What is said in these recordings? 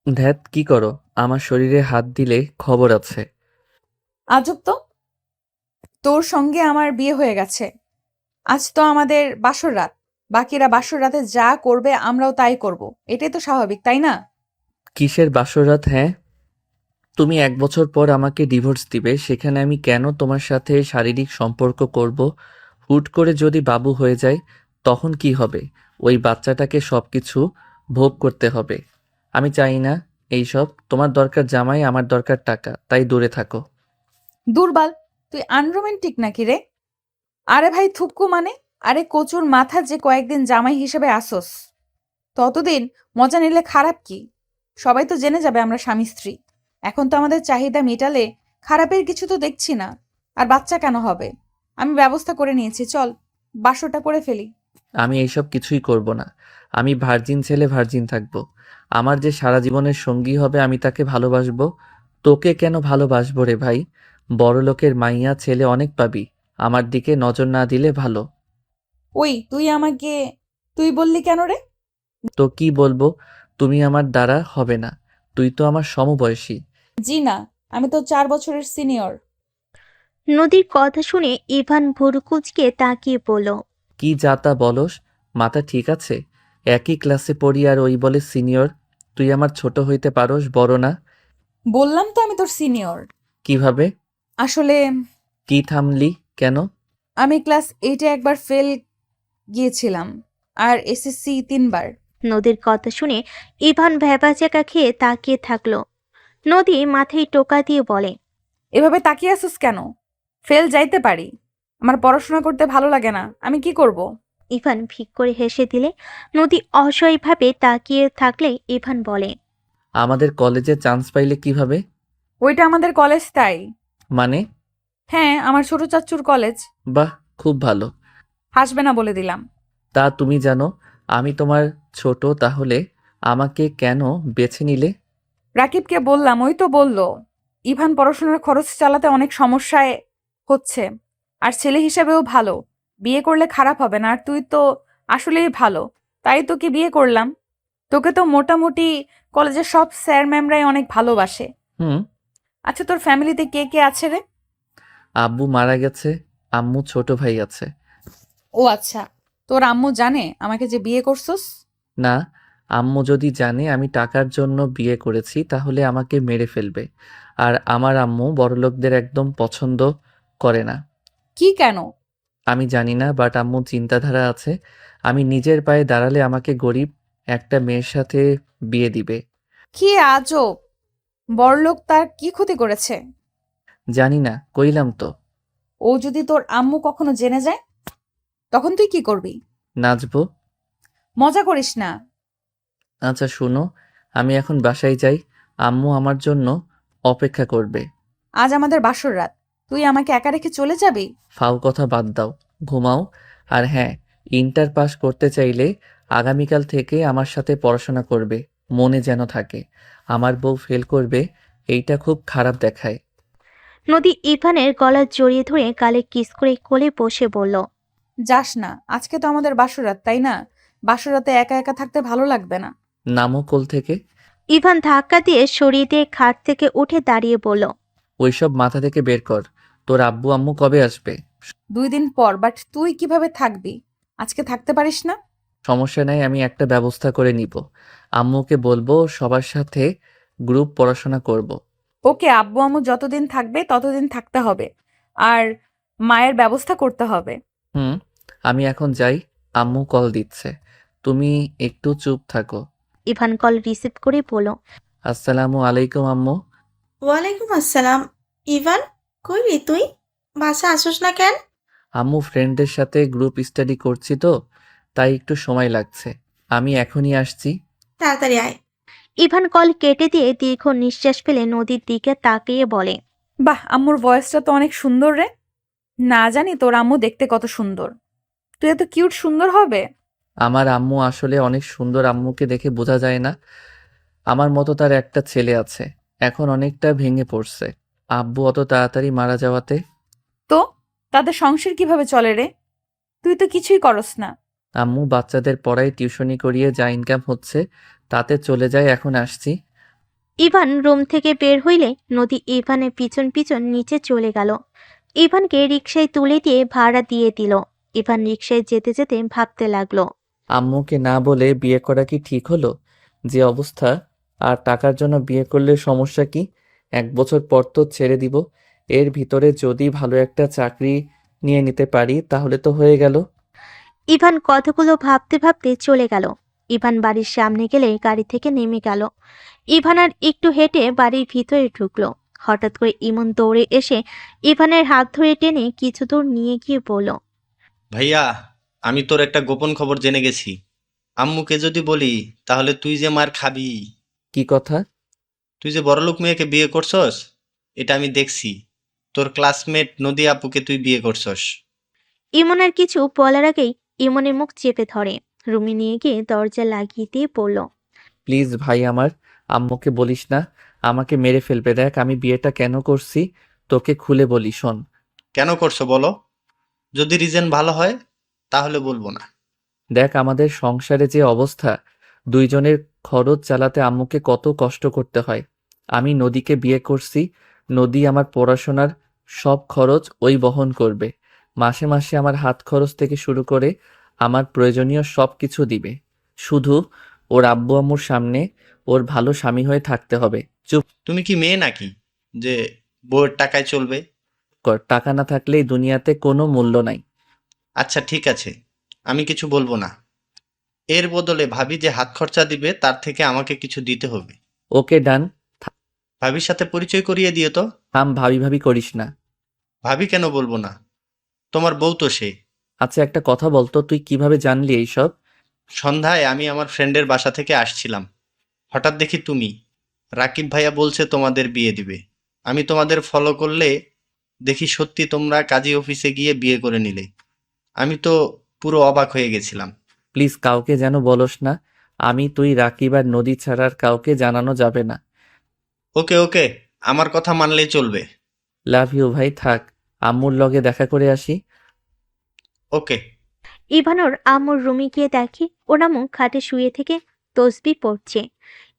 ধ্যাত কি করো? আমার শরীরে হাত দিলে খবর আছে। আজব তো। তোর সঙ্গে আমার বিয়ে হয়ে গেছে। আজ তো আমাদের বাসর রাত। বাকিরা বাসর রাতে যা করবে আমরাও তাই করব। এটাই তো স্বাভাবিক, তাই না? কিসের বাসরাত? হ্যাঁ, তুমি 1 বছর পর আমাকে ডিভোর্স দিবে, সেখানে আমি কেন তোমার সাথে শারীরিক সম্পর্ক করব? হুট করে যদি বাবু হয়ে যায় তখন কি হবে? ওই বাচ্চাটাকে সবকিছু ভোগ করতে হবে। আমি চাই না এইসব। তোমার দরকার জামাই, আমার দরকার টাকা, তাই দূরে থাকো। দুর্বল। তুই আনরোমান্টিক নাকি রে? আরে ভাই থুক্কু মানে? আরে কচুর মাথা যে কয়েকদিন জামাই হিসেবে আসোস, ততদিন মজা নিলে খারাপ কি? সবাই তো জেনে যাবে আমরা স্বামী স্ত্রী। এখন তো আমাদের চাহিদা মেটালে খারাপের কিছু তো দেখছি না। আর বাচ্চা কেন হবে? আমি ব্যবস্থা করে নিয়েছি, চল বাসরটা করে ফেলি। আমি এইসব কিছুই করব না। আমি ভার্জিন ছেলে, ভার্জিন থাকবো। আমার যে সারা জীবনের সঙ্গী হবে আমি তাকে ভালোবাসবো। তোকে কেন ভালোবাসবো রে ভাই? বড়লোকের মাইয়া ছেলে অনেক পাবি। আমার দিকে নজর না দিলে ভালো। ওই তুই আমাকে তুই বললি কেন রে? তো কি বলবো? তুমি আমার দ্বারা হবে না। তুই তো আমার সমবয়সী। জি না, আমি তো 4 বছরের সিনিয়র। নদীর কথা শুনে ইভান ভুরু কুঁচকে তাকিয়ে বলল। কি যা তা বলস? মাথা ঠিক আছে? একই ক্লাসে পড়ি আর ওই বলে সিনিয়র। তুই আমার ছোট হইতে পারোস, বড় না। বললাম তো আমি তোর সিনিয়র। কিভাবে? আসলে কি থামলি কেন? আমি ক্লাস 8-এ একবার ফেল গিয়েছিলাম, আর এসএসসি 3বার। নদীর কথা শুনে ইভান ভ্যাবাচ্যাকা খেয়ে তাকিয়ে থাকলো। নদী মাথায় টোকা দিয়ে বলে। এভাবে তাকিয়ে আছিস কেন? ফেল যাইতে পারি, আমার পড়াশোনা করতে ভালো লাগে না, আমি কি করব? ইভান ফিক করে হেসে দিলে নদী অসহায়ভাবে তাকিয়ে থাকলে ইভান বলে। আমাদের কলেজে চান্স পাইলে কিভাবে? ওইটা আমাদের কলেজ, তাই। মানে? হ্যাঁ, আমার ছোট চাচ্চুর কলেজ। বাহ, খুব ভালো। হাসবে না বলে দিলাম। তা তুমি জানো আমি তোমার ছোট, তাহলে আমাকে কেন বেছে নিলে? রাকিবকে বললাম, ওই তো বলল ইভান পড়াশোনার খরচ চালাতে অনেক সমস্যায় হচ্ছে, আর ছেলে হিসেবেও ভালো, বিয়ে করলে খারাপ হবে না, আর তুই তো আসলেই ভালো, তাই তোকে বিয়ে করলাম। তোকে তো মোটামুটি কলেজের সব স্যার ম্যামরাই অনেক ভালোবাসে। হুম। আচ্ছা, তোর ফ্যামিলিতে কে কে আছে রে? আব্বু মারা গেছে, আম্মু ছোট ভাই আছে। ও আচ্ছা, তোর আম্মু জানে আমাকে যে বিয়ে করছস? না, আম্মু যদি জানে আমি টাকার জন্য বিয়ে করেছি তাহলে আমাকে মেরে ফেলবে। আর আমার আম্মু বড়লোকদের একদম পছন্দ করে না। কি কেন? আমি জানি না, বাট আম্মুর চিন্তাধারা আছে আমি নিজের পায়ে দাঁড়ালে আমাকে গরিব একটা মেয়ের সাথে বিয়ে দিবে। কি আজব! বড়লোক তার কি ক্ষতি করেছে? জানি না, কইলাম তো। ও যদি তোর আম্মু কখনো জেনে যায়, তখন তুই কি করবি? নাচবো। মজা করিস না। আচ্ছা শুনো, আমি এখন বাসায় যাই। আম্মু আমার জন্য অপেক্ষা করবে। আজ আমাদের বাসর রাত, তুই আমাকে একা রেখে চলে যাবি? ফাও কথা বাদ দাও, ঘুমাও। আর হ্যাঁ, ইন্টার পাস করতে চাইলে আগামীকাল থেকে আমার সাথে পড়াশোনা করবে। মনে যেন থাকে। আমার বউ ফেল করবে, এইটা খুব খারাপ দেখায়। নদী ইভানের গলা জড়িয়ে ধরে গালে কিস করে কোলে বসে বলল। যাস না, আজকে তো আমাদের বাসর রাত, তাই না? বাসর রাতে একা একা থাকতে ভালো লাগবে না। নামো কোল থেকে। ইভান ধাক্কা দিয়ে সরিয়ে দিয়ে খাট থেকে উঠে দাঁড়িয়ে বলল। ওইসব মাথা থেকে বের কর। তোর আব্বু আম্মু কবে আসবে? 2 দিন পর, বাট তুই কিভাবে থাকবি? আজকে থাকতে পারিস না? সমস্যা নাই, আমি একটা ব্যবস্থা করে নিব। আম্মুকে বলবো সবার সাথে গ্রুপ পড়াশোনা করব। ওকে, আব্বু আম্মু যতদিন থাকবে ততদিন থাকতে হবে, আর মায়ের ব্যবস্থা করতে হবে। হুম। আমি এখন যাই, আম্মু কল দিচ্ছে। তুমি একটু চুপ থাকো। ইভান কল রিসিভ করে বলল। আসসালামু আলাইকুম আম্মু। ওয়ালাইকুম আসসালাম। ইভান, কই রে তুই? বাসা আসোস না কেন? আম্মু ফ্রেন্ডদের সাথে গ্রুপ স্টাডি করছি তো, তাই একটু সময় লাগছে। আমি এখনই আসছি। তাড়াতাড়ি আয়। ইভান কল কেটে দিয়ে দীর্ঘ নিঃশ্বাস ফেলে নদীর দিকে তাকিয়ে বলে। বাহ, আম্মুর ভয়েসটা তো অনেক সুন্দর রে। না জানি তোর আম্মু দেখতে কত সুন্দর। তুই এত কিউট সুন্দর হবে? আমার আম্মু আসলে অনেক সুন্দর, আম্মুকে দেখে বোঝা যায় না। আমার মতো তার একটা ছেলে আছে, এখন অনেকটা ভেঙে পড়ছে আব্বু অত তাড়াতাড়ি মারা যাওয়াতে। তো তাদের সংসার কিভাবে চলে রে? তুই তো কিছুই করস না। আম্মু বাচ্চাদের পড়ায়, টিউশনি করিয়ে যা ইনকাম হচ্ছে তাতে চলে যায়। এখন আসছি, ইভান রুম থেকে বের হইলে নদী ইভানের পিছন পিছন নিচে চলে গেল। ইভানকে রিকশায় তুলে দিয়ে ভাড়া দিয়ে দিল। ইভান রিকশায় যেতে যেতে ভাবতে লাগলো। আম্মুকে না বলে বিয়ে করা কি ঠিক হলো? যে অবস্থা, আর টাকার জন্য বিয়ে করলে সমস্যা কি? 1 বছর পর তো ছেড়ে দিব। এর ভিতরে যদি ভালো একটা চাকরি নিয়ে নিতে পারি তাহলে তো হয়ে গেল। ইভান কথাগুলো ভাবতে ভাবতে চলে গেল। ইভান বাড়ির সামনে গেলে গাড়ি থেকে নেমে গেল। ইভান আর একটু হেঁটে বাড়ির ভিতরে ঢুকলো। হঠাৎ করে ইমন দৌড়ে এসে ইভানের হাত ধরে টেনে কিছু দূর নিয়ে গিয়ে বলল, ভাইয়া, আমি তোর একটা গোপন খবর জেনে গেছি। আম্মুকে যদি বলি তাহলে তুই যে মার খাবি। কি কথা? তুই যে বড়লোক মেয়েকে বিয়ে করছস, এটা আমি দেখছি। তোর ক্লাসমেট নদী আপুকে তুই বিয়ে করছস। ইমন আর কিছু বলার আগেই ইমনের মুখ চেপে ধরে রুমে নিয়ে গিয়ে দরজা লাগিয়ে দিয়ে বলল, প্লিজ ভাই, আমার আম্মুকে বলিস না। আমাকে মেরে ফেলবে। দেখ আমি বিয়েটা কেন করছি, তোকে খুলে বলি, শোন। কেন করছো বলো? যদি রিজন ভালো হয় তাহলে বলবো না। দেখ আমাদের সংসারে যে অবস্থা, দুইজনের খরচ চালাতে আম্মুকে কত কষ্ট করতে হয়। আমি নদীকে বিয়ে করছি। নদী আমার পড়াশোনার সব খরচ ওই বহন করবে। মাসে মাসে আমার হাত খরচ থেকে শুরু করে আমার প্রয়োজনীয় সব কিছু দিবে। শুধু ওর আব্বু আম্মুর সামনে ওর ভালো স্বামী হয়ে থাকতে হবে। চুপ তুমি কি মেয়ে নাকি যে বউয়ের টাকায় চলবে? কর, টাকা না থাকলে এই দুনিয়াতে কোনো মূল্য নাই। আচ্ছা ঠিক আছে, আমি কিছু বলবো না। এর বদলে ভাবি যে হাত খরচা দিবে তার থেকে আমাকে কিছু দিতে হবে। ওকে ডান। ভাবির সাথে পরিচয় করিয়ে দিও তো। থাম, ভাবি ভাবি করিস না। ভাবি কেন বলবো না? তোমার বউ তো সে। আচ্ছা একটা কথা বলতো, তুই কিভাবে জানলি এইসব? সন্ধ্যায় আমি আমার ফ্রেন্ডের বাসা থেকে আসছিলাম, হঠাৎ দেখি তুমি। রাকিব ভাইয়া বলছে তোমাদের বিয়ে দিবে। আমি তোমাদের ফলো করলে দেখি সত্যি তোমরা কাজী অফিসে গিয়ে বিয়ে করে নিলে। আমি তো পুরো অবাক হয়ে গেছিলাম। প্লিজ কাউকে যেন বলস না। আমি, তুই, রাকিব আর নদী ছাড়া আর কাউকে জানানো যাবে না। ওকে ওকে, আমার কথা মানলেই চলবে। লাভ ইউ ভাই, থাক। আম্মুর লগে দেখা করে আসি। ওকে। ইভান ওর আম্মুর রুমে গিয়ে দেখে ওর আম্মু খাটে শুয়ে থেকে তসবি পড়ছে।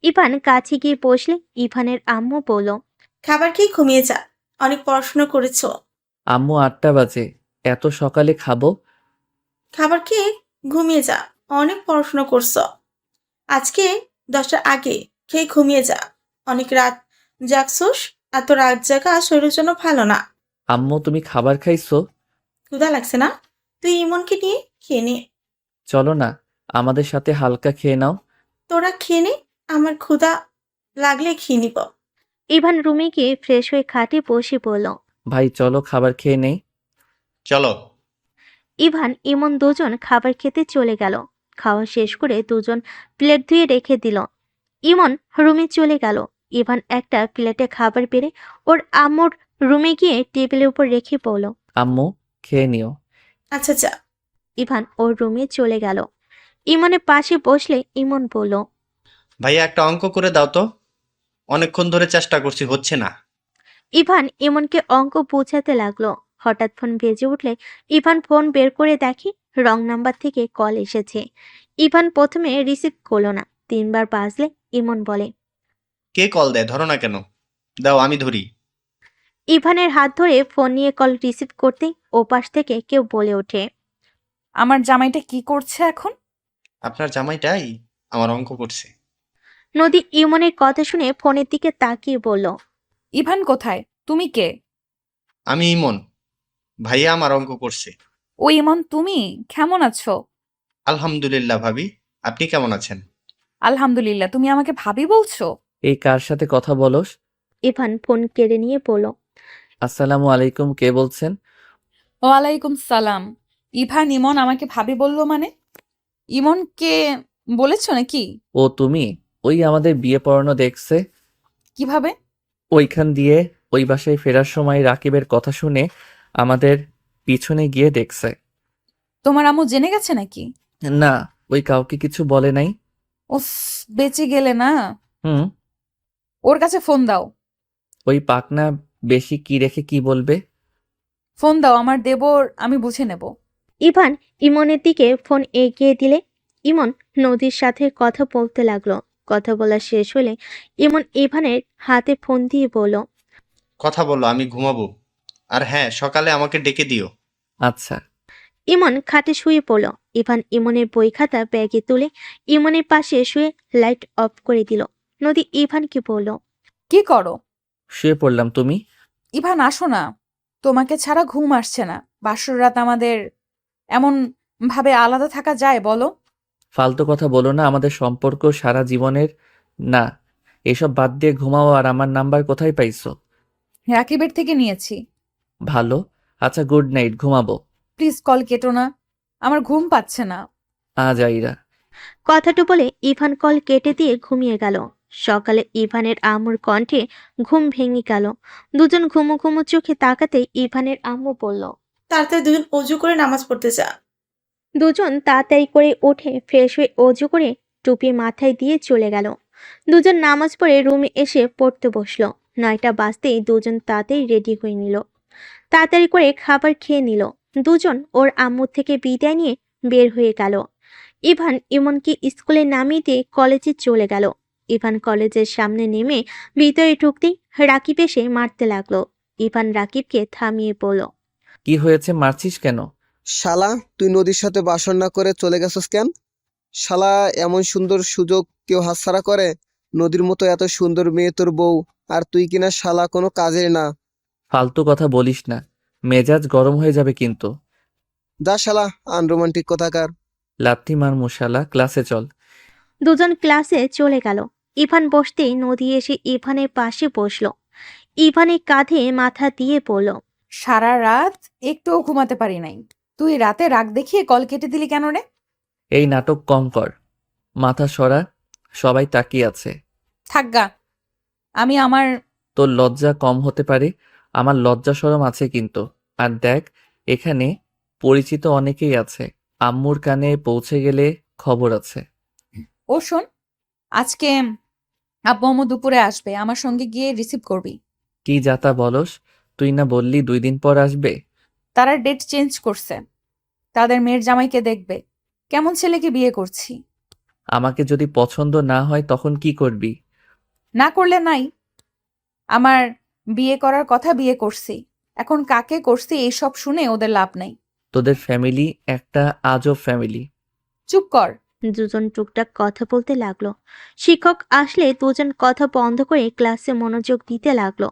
ইভান কাছে গিয়ে বসলে ইভানের আম্মু বলল, খাবার খেয়ে ঘুমিয়ে যা, অনেক পড়াশোনা করেছো। আম্মু 8টা বাজে, এত সকালে খাবো? খাবার খেয়ে ঘুমিয়ে যা, অনেক পড়াশোনা করছো। আজকে 10টার আগে খেয়ে ঘুমিয়ে যা, অনেক রাত জাগছোস। এত রাত জাগা শরীরের জন্য ভালো না। আম্মু তুমি খাবার খাইছো? ক্ষুধা লাগছে না? তুই ইমনকে নিয়ে খেয়ে নে। চলো না, আমাদের সাথে হালকা খেয়ে নাও। তোরা খেয়ে নে, আমার ক্ষুধা লাগলে খেয়ে নিব। ইভান রুমে গিয়ে ফ্রেশ হয়ে খাটে বসে বলল। ভাই চলো খাবার খেয়ে নেই। চলো। ইভান ইমন দুজন খাবার খেতে চলে গেল। খাওয়া শেষ করে দুজন প্লেট ধুয়ে রেখে দিল। ইমন রুমে চলে গেল। ইভান একটা প্লেটে খাবার বেড়ে ওর আম্মুর রুমে গিয়ে টেবিলের উপর রেখে বলল। আম্মু খেয়ে নিও। আচ্ছা যা। ইভান ওর রুমে চলে গেল। ইমনের পাশে বসলে ইমন বলল, ভাইয়া একটা অঙ্ক করে দাও তো, অনেকক্ষণ ধরে চেষ্টা করছি, হচ্ছে না। ইভান ইমনকে অঙ্ক বোঝাতে লাগলো। হঠাৎ ফোন বেজে উঠলে ইভান ফোন বের করে দেখে রং নাম্বার থেকে কল এসেছে। ইভান প্রথমে রিসিভ করলো না। 3বার বাজলে ইমন বলে, কে কল দেয়, ধরো না কেন? দাও আমি ধরি। ইভানের হাত ধরে ফোন নিয়ে কল রিসিভ করতেই ওপাশ থেকে কেউ বলে ওঠে, আমার জামাইটা কি করছে এখন? আপনার জামাইটাই আমার অঙ্ক করছে। নদী ইমনের কথা শুনে ফোনের দিকে তাকিয়ে বলল, ইভান কোথায়? তুমি কে? আমি ইমন, ভাইয়া আমার অঙ্ক করছে। ও ইমন, তুমি কেমন আছো? আলহামদুলিল্লাহ ভাবি, আপনি কেমন আছেন? আলহামদুলিল্লাহ। তুমি আমাকে ভাবি বলছো? এই কার সাথে কথা বলস? ইভান ফোন কেড়ে নিয়ে বলল, আসসালামু আলাইকুম, কে বলছেন? ওয়ালাইকুম সালাম। ইভান ইমন আমাকে ভাবি বললো মানে? ইমনকে বলেছো নাকি? ও তুমি? ওই আমাদের বিয়ে পড়ানো দেখছে। কিভাবে? ওইখান দিয়ে ওই বাসায় ফেরার সময় রাকিবের কথা শুনে আমাদের পিছনে গিয়ে দেখছে। তোমার আম্মু জেনে গেছে নাকি? না, ওই কাউকে কিছু বলে নাই। উফ, বেঁচে গেলে না। হুম। ওর কাছে ফোন দাও। ওই পাকনা বেশি কি রেখে কি বলবে? ফোন দাও, আমার দেবর, আমি বুঝে নেব। ইভান ইমনের দিকে ফোন এগিয়ে দিলে ইমন নদীর সাথে কথা বলতে লাগলো। কথা বলা শেষ হলে ইমন ইভানের হাতে ফোন দিয়ে বলল, কথা বলো, আমি ঘুমাবো। আর হ্যাঁ, সকালে আমাকে ডেকে দিও। আচ্ছা। ইমন খাটে শুয়ে পড়ল। ইভান ইমনের বই খাতা ব্যাগে তুলে ইমনের পাশে শুয়ে লাইট অফ করে দিল। নদী ইভানকে বলল, কি করো? শুয়ে পড়লাম, তুমি? ইভান আসো না, তোমাকে ছাড়া ঘুম আসছে না। বাসর রাত আমাদের এমন ভাবে আলাদা থাকা যায় বলো? ফালতু কথা বলো না, আমাদের সম্পর্ক সারা জীবনের না। এসব বাদ দিয়ে ঘুমাও। আর আমার নাম্বার কোথায় পাইছো? রাকিবের থেকে নিয়েছি। ভালো। আচ্ছা, গুড নাইট, ঘুমাবো। প্লিজ কল কেটো না, আমার ঘুম পাচ্ছে না। আজ আইরা। কথাটা বলে ইভান কল কেটে দিয়ে ঘুমিয়ে গেল। সকালে ইভানের আম্মুর কণ্ঠে ঘুম ভেঙে গেল। দুজন ঘুমো ঘুমো চোখে তাকাতে ইভানের আম্মু বলল, তাড়াতাড়ি দুজন অজু করে নামাজ পড়তে যা। দুজন তাড়াতাড়ি করে উঠে ফ্রেশ হয়ে অজু করে টুপি মাথায় দিয়ে চলে গেল। দুজন নামাজ পড়ে রুমে এসে পড়তে বসলো। 9টা বাজতেই দুজন তাড়াতাড়ি রেডি হয়ে নিল। তাড়াতাড়ি করে খাবার খেয়ে নিল। দুজন ওর আম্মুর থেকে বিদায় নিয়ে বের হয়ে গেল। ইভান ইমনকে স্কুলে নামিয়ে দিয়ে কলেজে চলে গেল। ইভান কলেজের সামনে নেমে ভিতরে ঢুকতেই রাকিব এসে মারতে লাগলো। ইভান রাকিবকে থামিয়ে বলল, কি হয়েছে, মারছিস কেন? শালা, তুই নদীর সাথে বাসর না করে চলে গেছস কেন? শালা, এমন সুন্দর সুযোগ কেউ হাতছাড়া করে? নদীর মতো এত সুন্দর মেয়ে তোর বউ, আর তুই কিনা শালা কোনো কাজের না। ফালতু কথা বলিস না, মেজাজ গরম হয়ে যাবে কিন্তু। যা শালা, আনরোমান্টিক কথাকার। লাথি মার মশালা, ক্লাসে চল। দুজন ক্লাসে চলে গেল। ইভান বসতেই নদী এসে ইভানের পাশে বসলো। ইভানের কাঁধে মাথা দিয়ে পড়ল, সারা রাত একটুও ঘুমাতে পারি নাই। তুই রাতে রাগ দেখিয়ে কল কেটে দিলি কেন রে? এই নাটক কম কর, মাথা সরা, সবাই তাকিয়ে আছে। থাকগা, আমি আমার তোর লজ্জা কম হতে পারে, আমার লজ্জা শরম আছে কিন্তু। আর দেখ, এখানে পরিচিত অনেকেই আছে, আম্মুর কানে পৌঁছে গেলে খবর আছে। ও শোন, আজকে আব্বু আম্মু দুপুরে আসবে, আমার সঙ্গে গিয়ে রিসিভ করবি। কি যাতা বলস? তুই না বললি 2 দিন পর আসবে? তারা ডেট চেঞ্জ করছে, তাদের মেয়ের জামাইকে দেখবে। কেমন ছেলেকে বিয়ে করছি? আমাকে যদি পছন্দ না হয় তখন কি করবি? না করলে নাই। আমার বিয়ে করার কথা বিয়ে করছি, এখন কাকে করছি এইসব শুনে ওদের লাভ নাই। তোদের ফ্যামিলি একটা আজব ফ্যামিলি। চুপ কর। দুজন টুকটাক কথা বলতে লাগলো। শিক্ষক আসলে দুজন কথা বন্ধ করে ক্লাসে মনোযোগ দিতে লাগলো।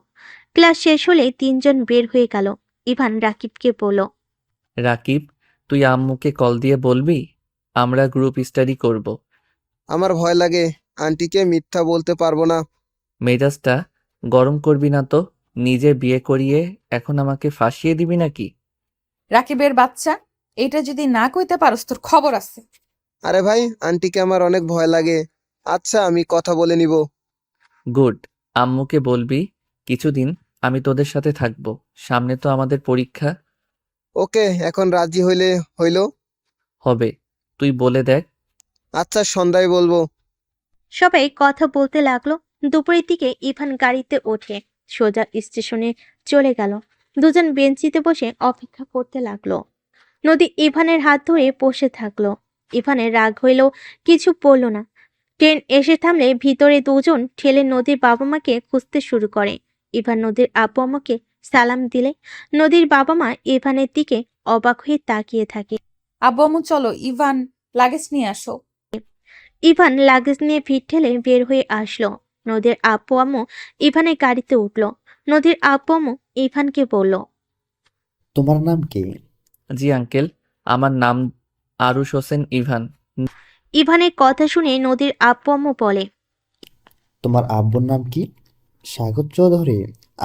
ক্লাস শেষ হলে তিনজন বের হয়ে গেল। ইভান রাকিবকে বলল, রাকিব, তুই আম্মুকে কল দিয়ে বলবি আমরা গ্রুপ স্টাডি করব। আমার ভয় লাগে, আন্টিকে মিথ্যা বলতে পারবো না। মেজাজটা গরম করবি না তো। নিজে বিয়ে করিয়ে এখন আমাকে ফাঁসিয়ে দিবি নাকি? রাকিবের বাচ্চা, এটা যদি না কইতে পারস তোর খবর আছে। আরে ভাই, আন্টিকে আমার অনেক ভয় লাগে। আচ্ছা, আমি কথা বলে নিব। গুড। আম্মুকে বলবি কিছুদিন আমি তোদের সাথে থাকবো, সামনে তো আমাদের পরীক্ষা। ওকে, এখন রাজি হইলে হইল। হবে, তুই বলে দেখ। আচ্ছা, সন্ধ্যায় বলবো। সবাই কথা বলতে লাগলো। দুপুরের দিকে ইভান গাড়িতে ওঠে সোজা স্টেশনে চলে গেল। দুজন বেঞ্চিতে বসে অপেক্ষা করতে লাগলো। নদী ইভানের হাত ধরে বসে থাকলো। ইভানের রাগ হইলেও কিছু বলল না। ট্রেন এসে থামলে ভিতরে দুজন ঠেলে নদীর বাবা মাকে খুঁজতে শুরু করে। ইভান নদীর আব্বু আম্মাকে সালাম দিলে নদীর বাবা মা ইভানের দিকে অবাক হয়ে তাকিয়ে থাকে। আব্বু আম্মু চলো, ইভান লাগেজ নিয়ে আসো। ইভান লাগেজ নিয়ে ভিড় ঠেলে বের হয়ে আসলো। নদীর আব্বু আম্মু ইভানের গাড়িতে উঠলো। নদীর আব্বু আম্মু ইভানকে বলল, তোমার নাম কি? জি আঙ্কেল, আমার নাম আরুশ হোসেন ইভান। ইভানের কথা শুনে নদীর আব্বু আম্মু বলে, তোমার আব্বুর নাম কি? স্বাগত চৌধুরী।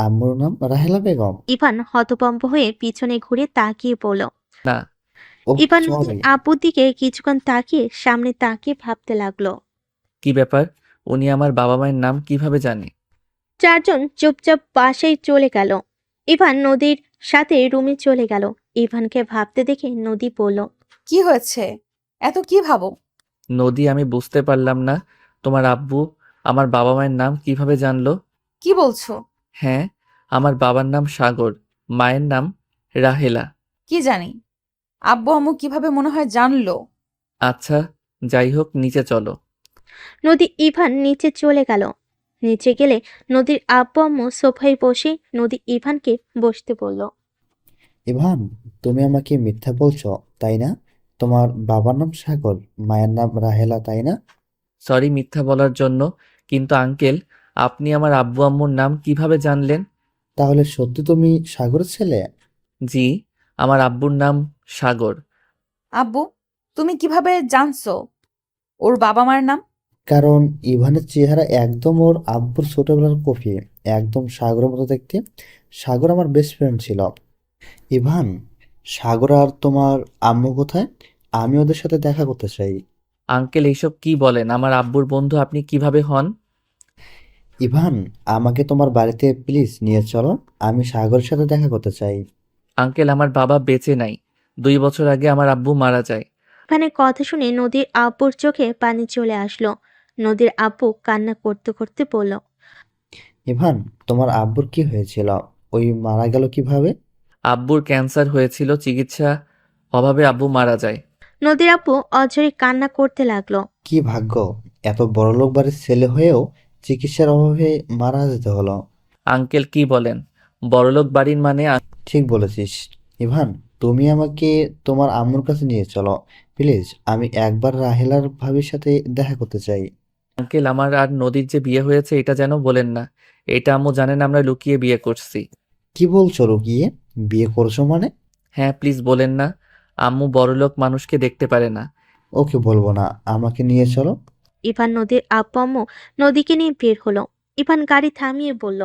আম্মুর নাম রাহেলা বেগম। ইভান হতভম্ব হয়ে পিছনে ঘুরে তাকিয়ে বলল। না। ও ইভান নদীর সরি। আব্বুর দিকে কিছুক্ষণ তাকিয়ে সামনে তাকিয়ে ভাবতে লাগলো। কি ব্যাপার, উনি আমার বাবা মায়ের নাম কিভাবে জানে? চারজন চুপচাপ বাসায় চলে গেল। ইভান নদীর সাথে রুমে চলে গেল। ইভানকে ভাবতে দেখে নদী বলল, কি হয়েছে, এত কি ভাবো? নদী, আমি বুঝতে পারলাম না, তোমার আব্বু আমার বাবা মায়ের নাম কিভাবে জানলো? কি বলছো? হ্যাঁ, আমার বাবার নাম সাগর, মায়ের নাম রাহেলা। কি জানি, আব্বু আম্মু কিভাবে মনে হয় জানলো? আচ্ছা, যাই হোক, নিচে চলো। নদী ইভান নিচে চলে গেল। নিচে গেলে নদীর আব্বু আম্মু সোফায় বসে নদী ইভানকে বসতে বলল। ইভান, তুমি আমাকে মিথ্যা বলছো, তাই না? তোমার বাবার নাম সাগর, মায়ের নাম রাহেলা, তাই না? সরি মিথ্যা বলার জন্য, কিন্তু আঙ্কেল, আপনি আমার আব্বু আম্মুর নাম কিভাবে জানলেন? তাহলে সত্যি তুমি সাগরের ছেলে? জি, আমার আব্বুর নাম সাগর। আব্বু, তুমি কিভাবে জানছো ওর বাবা মার নাম? কারণ ইভানের চেহারা একদম ওর আব্বুর ছোটবেলার কপি, একদম সাগরের মতো দেখতে। সাগর আমার বেস্ট ফ্রেন্ড ছিল। ইভান, সাগর আর তোমার আম্মু কোথায়? আমি ওদের সাথে দেখা করতে চাই। আঙ্কেল এইসব কি বলেন? আমার আব্বুর বন্ধু আপনি কিভাবে হন? ইভান, আমাকে তোমার বাড়িতে প্লিজ নিয়ে চলো, আমি সাগরের সাথে দেখা করতে চাই। আঙ্কেল, আমার বাবা বেঁচে নাই। 2 বছর আগে আমার আব্বু মারা যায়। ইভানের কথা শুনে নদীর আব্বুর চোখে পানি চলে আসলো। নদীর আব্বু কান্না করতে করতে বলল। ইভান, তোমার আব্বুর কি হয়েছিল? ওই মারা গেল কিভাবে? আব্বুর ক্যান্সার হয়েছিল, চিকিৎসা অভাবে আব্বু মারা যায়। নদীর আব্বু অঝরে কান্না করতে লাগলো। কি ভাগ্য, এত বড়লোক বাড়ির ছেলে হয়েও চিকিৎসার অভাবে মারা যেতে হলো। আঙ্কেল কি বলেন? বড়লোক বাড়ির মানে ঠিক বলেছিস। ইভান, তুমি আমাকে তোমার আম্মুর কাছে নিয়ে চলো প্লিজ, আমি একবার রাহেলার ভাবির সাথে দেখা করতে চাই। আঙ্কেল, আমার আর নদীর যে বিয়ে হয়েছে এটা যেন বলেন না। এটা আম্মু জানেন আমরা লুকিয়ে বিয়ে করছি। কি বলছো রুকিয়ে? বিয়ে করছো মানে? হ্যাঁ, প্লিজ বলেন না। আম্মু বড়লোক মানুষকে দেখতে পারে না। ওকে, বলবো না, আমাকে নিয়ে চলো। ইভান নদীর আব্বু আম্মু নদীকে নিয়ে বের হলো। ইভান গাড়ি থামিয়ে বলল।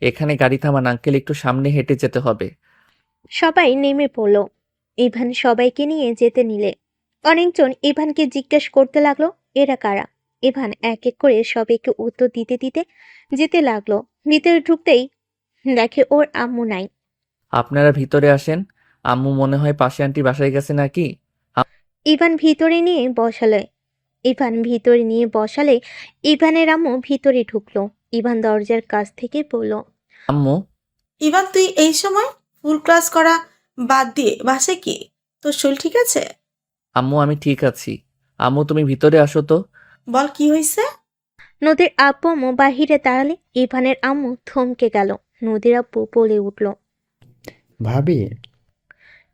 এখানে গাড়ি থামান আঙ্কেল, একটু সামনে হেঁটে যেতে হবে। সবাই নেমে পড়ল। ইভান সবাইকে নিয়ে যেতে নিলে অনেকজন ইভানকে জিজ্ঞেস করতে লাগলো এরা কারা। ইভান এক এক করে সবাইকে উত্তর দিতে দিতে যেতে লাগলো। ভিতরে ঢুকতেই দেখে ওর আম্মু নাই। আপনারা ভিতরে আসেন। আম্মু মনে হয় পাশে আন্টির বাসায় গেছে নাকি? ইভান ভিতরে নিয়ে বসালে ইভানের আম্মু ভিতরে ঢুকলো। ইভান দরজার কাছ থেকে বলল। আম্মু। ইভান, তুই এই সময় ফুল ক্লাস করা বাদ দিয়ে বাসে কি? তোর শরীর ঠিক আছে? আম্মু, আমি ঠিক আছি। আম্মু, তুমি ভিতরে আসো তো। বল কি হয়েছে? নদীর আব্বু আম্মু বাহিরে দাঁড়ালে ইভানের আম্মু থমকে গেল। নদীর আব্বু বলে উঠল। ভাবি,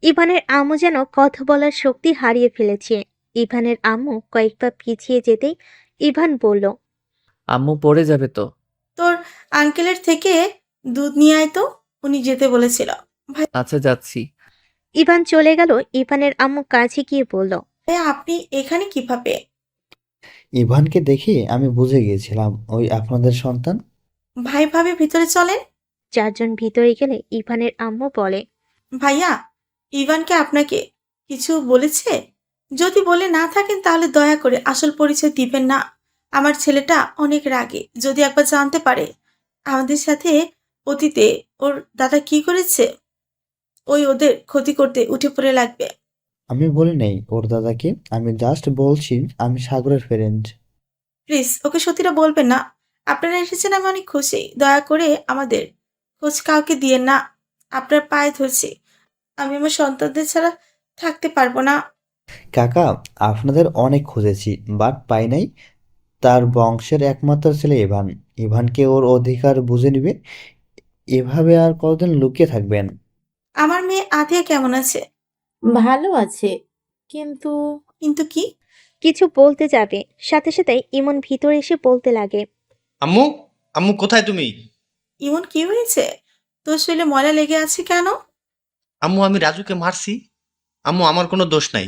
ইভানের আম্মু যেন কথা বলার শক্তি হারিয়ে ফেলেছে। ইভানের আম্মু কয়েক পা পিছিয়ে যেতেই ইভান বলল। আম্মু পড়ে যাবে তো। তোর আঙ্কেলের থেকে দুধ নিয়ে আয় তো, উনি যেতে বলেছিল। আচ্ছা, যাচ্ছি। ইভান চলে গেল। ইভানের আম্মু কাছে গিয়ে বলল। ভাইয়া, আপনি এখানে কিভাবে? ইভানকে দেখে আমি বুঝে গিয়েছিলাম ওই আপনাদের সন্তান। ভাই ভাবি ভিতরে চলেন। চারজন ভিতরে গেলে ইভানের আম্মু বলে। ভাইয়া, ইভানকে আপনাকে কিছু বলেছে? যদি বলে না থাকেন তাহলে দয়া করে আসল পরিচয় দিবেন না। আমার ছেলেটা অনেক রাগে, যদি একবার জানতে পারে আমাদের সাথে অতীতে ওর দাদা কি করেছে, ওই ওদের ক্ষতি করতে উঠে পড়ে লাগবে। আমি বলি নাই ওর দাদাকে, আমি জাস্ট বলছি আমি সাগরের ফ্রেন্ড। প্লিজ ওকে সত্যিটা বলবেন না। আপনারা এসেছেন, আমি অনেক খুশি। দয়া করে আমাদের খোঁজ কাউকে দিয়েন না, আপনার পায়ে ধরছি। আমি আমার সন্তানদের ছাড়া থাকতে পারবো না। কাকা, আপনাদের অনেক খুঁজেছি বাট পাই নাই। তার বংশের একমাত্র ছেলে ইভান। ইভানকে ওর অধিকার বুঝে নিবে। এভাবে আর কতদিন লুকিয়ে থাকবেন? আমার মেয়ে আধিয়া কেমন আছে? ভালো আছে, কিন্তু কিন্তু কি? কিছু বলতে যাবে সাথে সাথে ইমন ভিতরে এসে বলতে লাগে। আম্মু, আম্মু কোথায় তুমি? ইমন, কি হয়েছে? তোর শরীরে ময়লা লেগে আছে কেন? আম্মু, আমি রাজুকে মারছি। আম্মু, আমার কোনো দোষ নাই।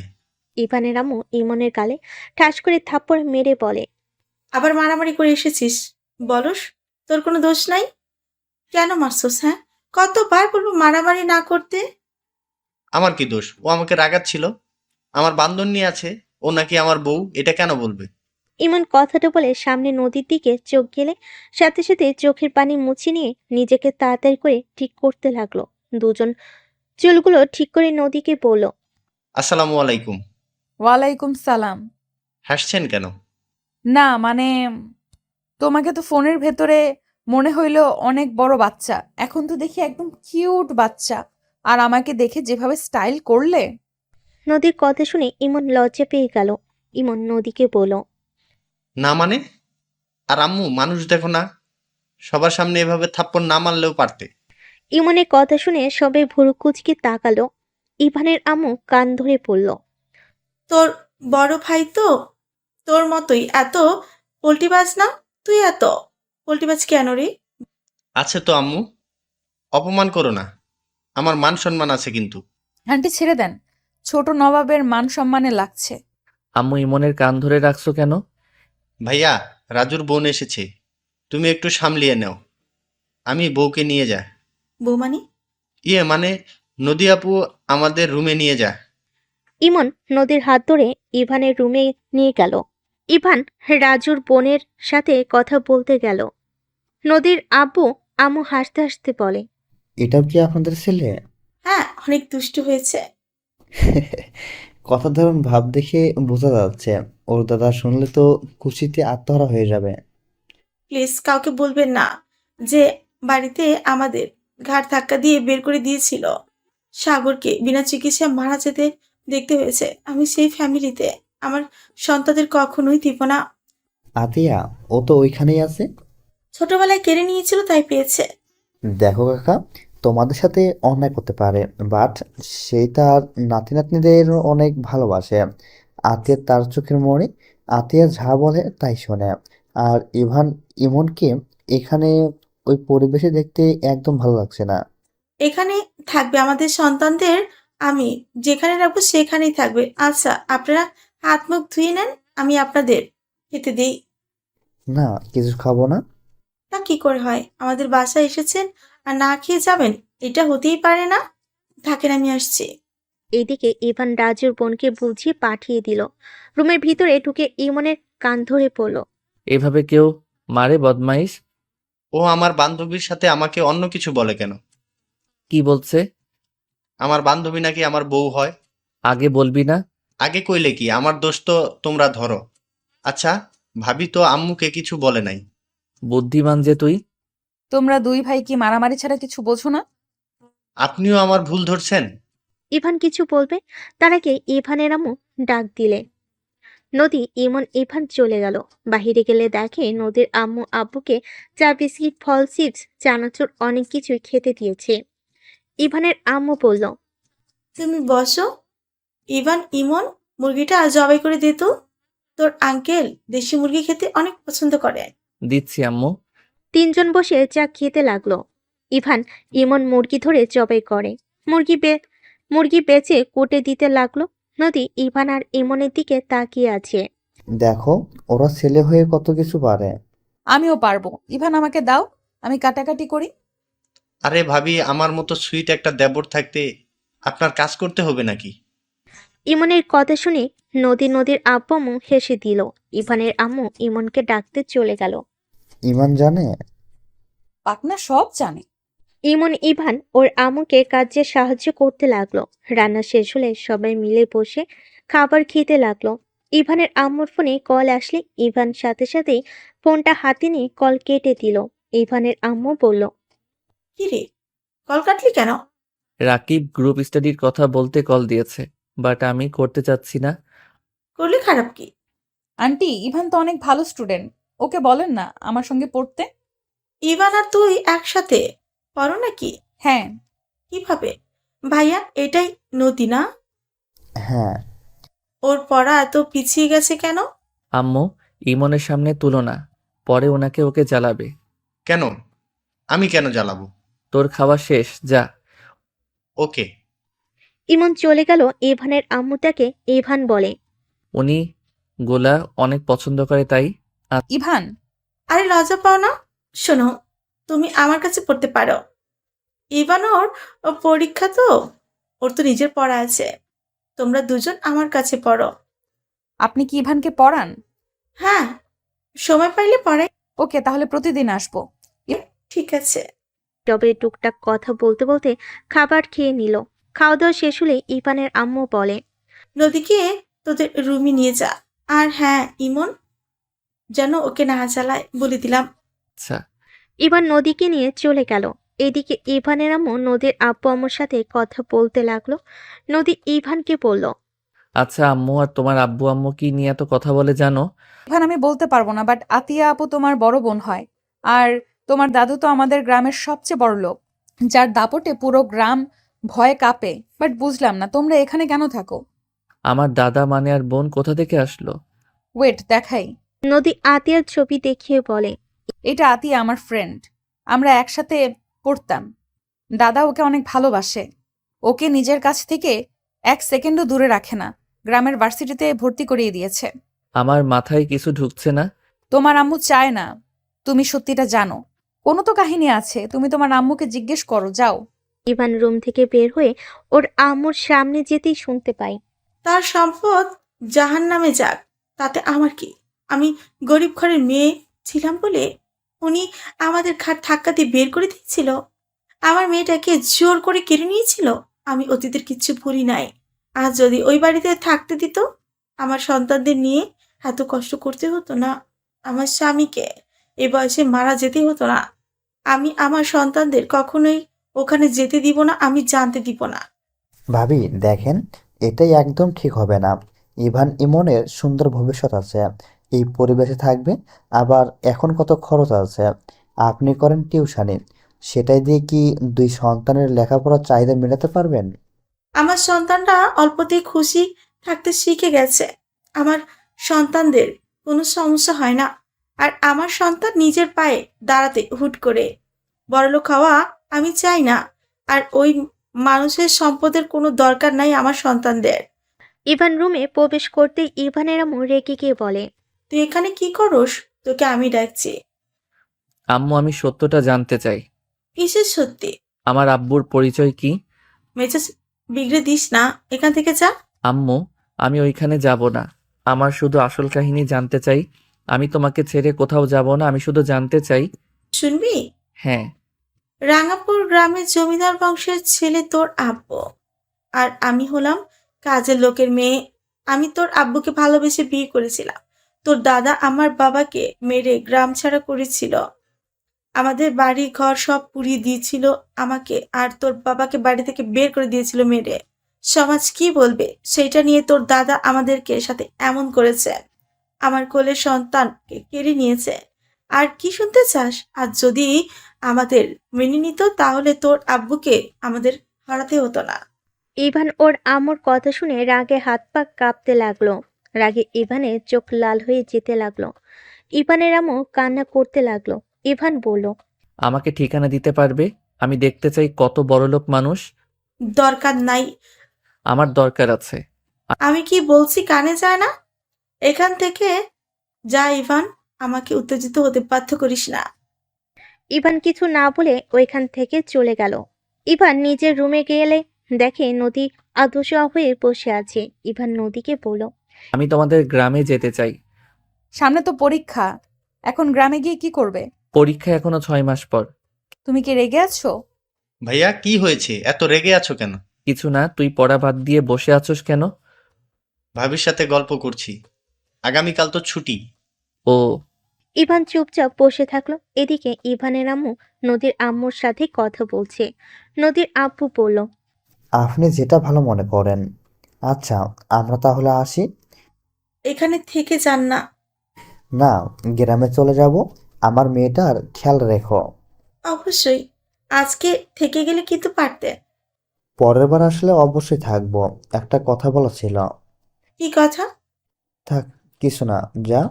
ইভানের আম্মু ইমনের গালে ঠাস করে থাপ্পড় মেরে বলে। আবার মারামারি করে এসেছিস? বলস তোর কোনো দোষ নাই? কেন মারছস? হ্যাঁ, কতবার বলবো মারামারি না করতে? আমার কি দোষ? ও আমাকে রাগাচ্ছিল। আমার বান্ধন নিয়ে আছে, ও নাকি আমার বউ, এটা কেন বলবে? ইমন কথাটা বলে সামনে নদীর দিকে চোখ গেলে সাথে সাথে চোখের পানি মুছে নিয়ে নিজেকে তাড়াতাড়ি করে ঠিক করতে লাগলো। দুজন চুলগুলো ঠিক করে নদীকে বলল। আসসালামু আলাইকুম। ওয়ালাইকুম সালাম। হাসছেন কেন? না মানে, তোমাকে তো ফোনের ভেতরে মনে হইলো অনেক বড় বাচ্চা, এখন তো দেখি একদম কিউট বাচ্চা। আর আমাকে দেখে যেভাবে স্টাইল করলে। নদীর কথা শুনে ইমন লজ্জা পেয়ে গেল। ইমন নদীকে বলল। না মানে? আর আম্মু, মানুষ দেখো না, সবার সামনে এভাবে থাপ্পড় না মারলেও পারতে। ইমনের কথা শুনে সবাই ভুরু কুচকে তাকালো। ইভানের আম্মু কান ধরে পড়ল। তোর বড় ভাই তো তোর মতোই এত পোল্টিবাজ না? তুই এত পোল্টিবাজ কেন রে? আছে তো আম্মু, অপমান করো না, আমার মান সম্মান আছে কিন্তু। আন্টি ছেড়ে দেন, ছোট নবাবের মান সম্মানে লাগছে। আম্মু ইমনের কান ধরে রাখছো কেন? ভাইয়া, রাজুর বোন এসেছে, তুমি একটু সামলিয়ে নাও, আমি বউকে নিয়ে যা। বৌমানি? মানে নদী আপু আমাদের রুমে নিয়ে যা। ইমন নদীর হাত ধরে ইভানের রুমে নিয়ে গেল। ইভান রাজুর বোনের সাথে কথা বলতে গেল। নদীর আব্বু আম্মু হাসতে হাসতে বলে, এটাও কি আপনাদের ছেলে? হ্যাঁ, অনেক দুষ্টু হয়েছে। কথার ধরন ভাব দেখে বোঝা যাচ্ছে ওর দাদা শুনলে তো খুশিতে আত্মহারা হয়ে যাবে। প্লিজ কাউকে বলবেন না যে বাড়িতে আমাদের ঘাড় ধাক্কা দিয়ে বের করে দিয়েছিল। সাগরকে বিনা চিকিৎসায় মারা যেতে দেখতে হয়েছে। আমি সেই ফ্যামিলিতে আমার সন্তানদের কখনোই দিব না। আতিয়া, ও তো ওইখানেই আছে। ছোটবেলায় কেড়ে নিয়েছিল, তাই পেয়েছে। দেখো কাকা, তোমাদের সাথে অন্যায় করতে পারে, বাট সেই তার নাতি নাতনিদের অনেক ভালোবাসে। আতিয়া তার চোখের মণি, আতিয়া যা বলে তাই শোনে। আর ইমনকে এখানে ওই পরিবেশে দেখতে একদম ভালো লাগছে না। এখানে থাকবে আমাদের সন্তানদের, আমি যেখানে রাখবো সেখানেই থাকবে। আচ্ছা, আপনারা হাত মুখ ধুয়ে নেন, আমি আপনাদের খেতে দিই। না, কিছু খাবো না। তা কি করে হয়? আমাদের বাসায় এসেছেন আর না খেয়ে যাবেন? এটা হতেই পারে না। থাকেন, আমি আসছি। এদিকে ইভান রাজুর বোনকে বুঝিয়ে পাঠিয়ে দিল। রুমের ভিতরে ঢুকে ইমনের কান ধরে পড়ল। এভাবে কেউ মারে বদমাইশ? ও আমার বান্ধবীর সাথে আমাকে অন্য কিছু বলে কেন? কি বলছে? আমার বান্ধবী নাকি আমার বউ হয়। আগে বলবি না? আগে কইলে কি, আমার দোষ তো তোমরা ধরো। আচ্ছা, ভাবি তো আম্মুকে কিছু বলে নাই। বুদ্ধিমান যে তুই। তোমরা দুই ভাই কি মারামারি ছাড়া কিছু বোঝো না? আপনিও আমার ভুল ধরছেন। ইভান কিছু বলবে, তার আগে ইভানের আম্মু ডাক দিলে। নদী ইমন ইভান চলে গেল। বাহিরে গেলে দেখে নদীর আম্মু আব্বুকে চা, বিস্কিট, ফল, চিপস, চানাচুর অনেক কিছুই খেতে দিয়েছে। ইভানের আম্মু বলল, তুমি বসো। ইমন, মুরগিটা জবাই করে দে তো। তোর আঙ্কেল দেশি মুরগি খেতে অনেক পছন্দ করে। দিচ্ছি আম্মু। তিনজন বসে চা খেতে লাগলো। ইভান ইমন মুরগি ধরে জবাই করে। মুরগি বেচে কোটে দিতে লাগলো। নদী ইভান আর ইমনের দিকে তাকিয়ে আছে। দেখো, ওরা ছেলে হয়ে কত কিছু পারে। আমিও পারবো। ইভান আমাকে দাও, আমি কাটাকাটি করি। আরে ভাবি, আমার মতো সুইট একটা দেবর থাকতে আপনার কাজ করতে হবে নাকি? ইমনের কথা শুনে নদীর আব্বু আম্মু হেসে দিল। ইভানের আম্মু ইমনকে ডাকতে চলে গেল। ইমান জানে? পাকনা সব জানে। ইভান ওর আম্মুকে কাজে সাহায্য করতে লাগলো। রান্না শেষ হলে সবাই মিলে বসে খাবার খেতে লাগলো। ইভানের আম্মুর ফোনে কল আসলে ইভান সাথে সাথেই ফোনটা হাতে নিয়ে কল কেটে দিল। ইভানের আম্মু বলল, কি রে, কল কাটলি কেন? রাকিব গ্রুপ স্টাডির কথা বলতে কল দিয়েছে, বাট আমি করতে চাচ্ছি না। করলে খারাপ কি? আন্টি, ইভান তো অনেক ভালো স্টুডেন্ট, ওকে বলেন না আমার সঙ্গে পড়তে। ইভান আর তুই একসাথে পড়ো নাকি? হ্যাঁ। কিভাবে? ভাইয়া, এটাই নদী না? হ্যাঁ। ওর পড়া এত পিছিয়ে গেছে কেন? আম্মু, ইমনের সামনে তুলো না, পরে ওকে জ্বালাবে। কেন? আমি কেন জ্বালাবো? তোর খাওয়া শেষ, যা। ওকে। ইমন চলে গেল। ইভানের আম্মু তাকে ইভান বলে, উনি গোলা অনেক পছন্দ করে তাই। ইভান, আরে লজ্জা পাও না? শোনো, তুমি আমার কাছে পড়তে পারো। ইভান ওর পরীক্ষা তো, ওর তো নিজের পড়া আছে। তোমরা দুজন আমার কাছে পড়ো। আপনি কি ইভানকে পড়ান? হ্যাঁ, সময় পাইলে পড়াই। ওকে, তাহলে প্রতিদিন আসবো। ঠিক আছে। তবে টুকটাক কথা বলতে বলতে খাবার খেয়ে নিল। খাওয়া দাওয়া শেষ হলে ইভানের আম্মু বলে, নদীকে তোদের রুমে নিয়ে যা। আর হ্যাঁ, ইমন যেন ওকে না চালায় বলে দিলাম। আচ্ছা। ইভান নদীকে নিয়ে চলে গেল। এদিকে ইভানের আম্মু নদীর আব্বু আম্মুর সাথে কথা বলতে লাগলো। নদী ইভানকে বলল, আচ্ছা, আম্মু আর তোমার আব্বু আম্মু কি নিয়ে এত কথা বলে জানো? ইভান আমি বলতে পারবো না, বাট আতিয়া আপু তোমার বড় বোন হয়। আর তোমার দাদু তো আমাদের গ্রামের সবচেয়ে বড় লোক, যার দাপটে পুরো গ্রাম ভয়ে কাঁপে। বাট বুঝলাম না তোমরা এখানে কেন থাকো। আমার দাদা মানে আর বোন কোথা থেকে আসলো? ওয়েট দেখাই। নদী আতিয়ার ছবি দেখিয়ে বলে। এটা আতিয়া আমার ফ্রেন্ড, আমরা একসাথে পড়তাম। দাদা ওকে অনেক ভালোবাসে, ওকে নিজের কাছ থেকে এক সেকেন্ডও দূরে রাখে না। গ্রামের ভার্সিটিতে ভর্তি করিয়ে দিয়েছে। আমার মাথায় কিছু ঢুকছে না। তোমার আম্মু চায় না তুমি সত্যিটা জানো। কোনো তো কাহিনী আছে, তুমি তোমার আম্মুকে জিজ্ঞেস করো, যাও। ইভান রুম থেকে বের হয়ে ওর আম্মুর সামনে যেতেই শুনতে পাই। তার সম্পদ জাহান্নামে যাক, তাতে আমার কি? আমি গরিব ঘরের মেয়ে ছিলাম বলে উনি আমাদের ঘাট ধাক্কা দিয়ে বের করে দিয়েছিল। আমার মেয়েটাকে জোর করে কেড়ে নিয়েছিল। আমি অতীতের কিচ্ছু ভুলি নাই। আজ যদি ওই বাড়িতে থাকতে দিত, আমার সন্তানদের নিয়ে এত কষ্ট করতে হতো না। আমার স্বামীকে এ বয়সে মারা যেতে হতো না। আমি আমার সন্তানদের কখনোই ওখানে যেতে দিব না, আমি জানতে দিব না। ভাবি দেখেন, এটাই একদম ঠিক হবে না। ইভান ইমনের সুন্দর ভবিষ্যৎ আছে, এই পরিবেশে থাকবে, আবার এখন কত খরচ আছে। আপনি করেন টিউশনি, সেটাই দিয়ে কি দুই সন্তানের লেখাপড়ার চাহিদা মেটাতে পারবেন? আমার সন্তানরা অল্পতেই খুশি থাকতে শিখে গেছে। আমার সন্তানদের কোনো সমস্যা হয় না। আর আমার সন্তান নিজের পায়ে দাঁড়াতে হুট করে বড়লোক হওয়া আমি চাই না। আর ওই মানুষের সম্পদের কোনো দরকার নাই আমার সন্তানদের। ইভান রুমে প্রবেশ করতেই ইভানের আম্মু রেগে গিয়ে বলে। তুই এখানে কি করস? তোকে আমি ডাকছি। আম্মু, আমি সত্যটা জানতে চাই। কিসের সত্যি? আমার আব্বুর পরিচয় কি? মেজাজ বিগড়ে দিস না, এখান থেকে যা। আম্মু, আমি ওইখানে যাব না। আমার শুধু আসল কাহিনী জানতে চাই। আমি তোমাকে ছেড়ে কোথাও যাব না, আমি শুধু জানতে চাই। শুনবি? হ্যাঁ। রাঙাপুর গ্রামের জমিদার বংশের ছেলে তোর আব্বু, আর আমি হলাম কাজের লোকের মেয়ে। আমি তোর আব্বুকে ভালোবেসে বিয়ে করেছিলাম। তোর দাদা আমার বাবাকে মেরে গ্রাম ছাড়া করেছিল। আমাদের বাড়ি ঘর সব পুড়িয়ে দিয়েছিল আমাকে, আর তোর বাবাকে বাড়ি থেকে বের করে দিয়েছিল মেরে। সমাজ কি বলবে সেইটা নিয়ে তোর দাদা আমাদেরকে সাথে এমন করেছে। আমার কোলের সন্তানকে কেড়ে নিয়েছে। আর কি শুনতে চাস? আর যদি আমাদের মেনে নিত, তাহলে তোর আব্বুকে আমাদের হারাতে হতো না। ইভান ওর আম্মুর কথা শুনে রাগে হাত পা কাঁপতে লাগলো। রাগে ইভানের চোখ লাল হয়ে যেতে লাগলো। ইভানের আম্মু কান্না করতে লাগলো। ইভান বলল। আমাকে ঠিকানা দিতে পারবে? আমি দেখতে চাই কত বড়লোক মানুষ। দরকার নাই। আমার দরকার আছে। আমি কি বলছি কানে যায় না? এখান থেকে যা ইভান, আমাকে উত্তেজিত হতে বাধ্য করিস না। ইভান কিছু না বলে ওইখান থেকে চলে গেল। ইভান নিজের রুমে গেলে দেখে নদী আদশা হয়ে বসে আছে। ইভান নদীকে বলল। আমি তোমাদের গ্রামে যেতে চাই। সামনে তো পরীক্ষা, এখন গ্রামে গিয়ে কি করবে? পরীক্ষা এখনো 6 মাস পর। তুমি কি রেগে আছো? ভাইয়া কি হয়েছে? এত রেগে আছো কেন? কিছু না, তুই পড়া বাদ দিয়ে বসে আছোস কেন? ভাবির সাথে গল্প করছি। আগামীকাল তো ছুটি। ও। ইভান চুপচাপ বসে থাকলো। এদিকে ইভানের আম্মু নদীর আম্মুর সাথে কথা বলছে। নদীর আব্বু বলল। আপনি যেটা ভালো মনে করেন। আচ্ছা, আমরা তাহলে আসি। এখানে থেকে যান না। না, গ্রামে চলে যাব। আমার মেয়েটার খেয়াল রেখো। অবশ্যই। আজকে থেকে গেলে কিন্তু পারতে। পরের বার আসলে অবশ্যই থাকবো। একটা কথা বলা ছিল। কি কথা? থাক, কিছু না, যা।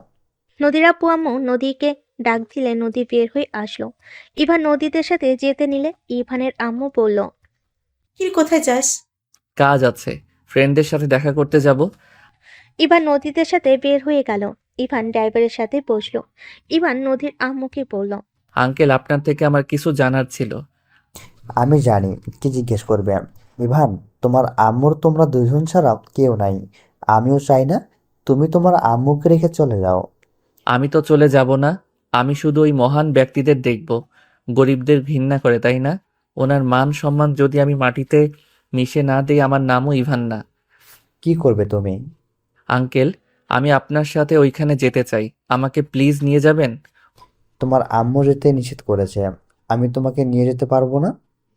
নদীর আব্বু আম্মু নদীকে ডাক দিলে নদী বের হয়ে আসলো। ইভান নদীদের সাথে যেতে নিলে ইভানের আম্মু বলল। কি কোথায় যাস? কাজ আছে, ফ্রেন্ডদের সাথে দেখা করতে যাব। ইভান নদীদের সাথে বের হয়ে গেল। ইভান ড্রাইভারের সাথে বসলো। ইভান নদীর আম্মুকে বলল। আঙ্কেল, আপনার থেকে আমার কিছু জানার ছিল। আমি জানি কি জিজ্ঞেস করবে। ইভান, তোমার আম্মুর তোমরা দুজন ছাড়া কেউ নাই। আমিও চাই না তুমি তোমার আম্মুকে রেখে চলে যাও। আমি তো চলে যাব না। আমি শুধু ওই মহান ব্যক্তিদের দেখব। গরিবদের ঘৃণা করে, তাই না? ওনার মান সম্মান যদি আমি মাটিতে মিশে না দিই, আমার নামও ইভান না। কি করবে তুমি? আঙ্কেল, আমি আপনার সাথে ওইখানে যেতে চাই। আমাকে প্লিজ নিয়ে যাবেন? তোমার আম্মু যেতে নিষেধ করেছে, আমি তোমাকে নিয়ে যেতে পারবো না।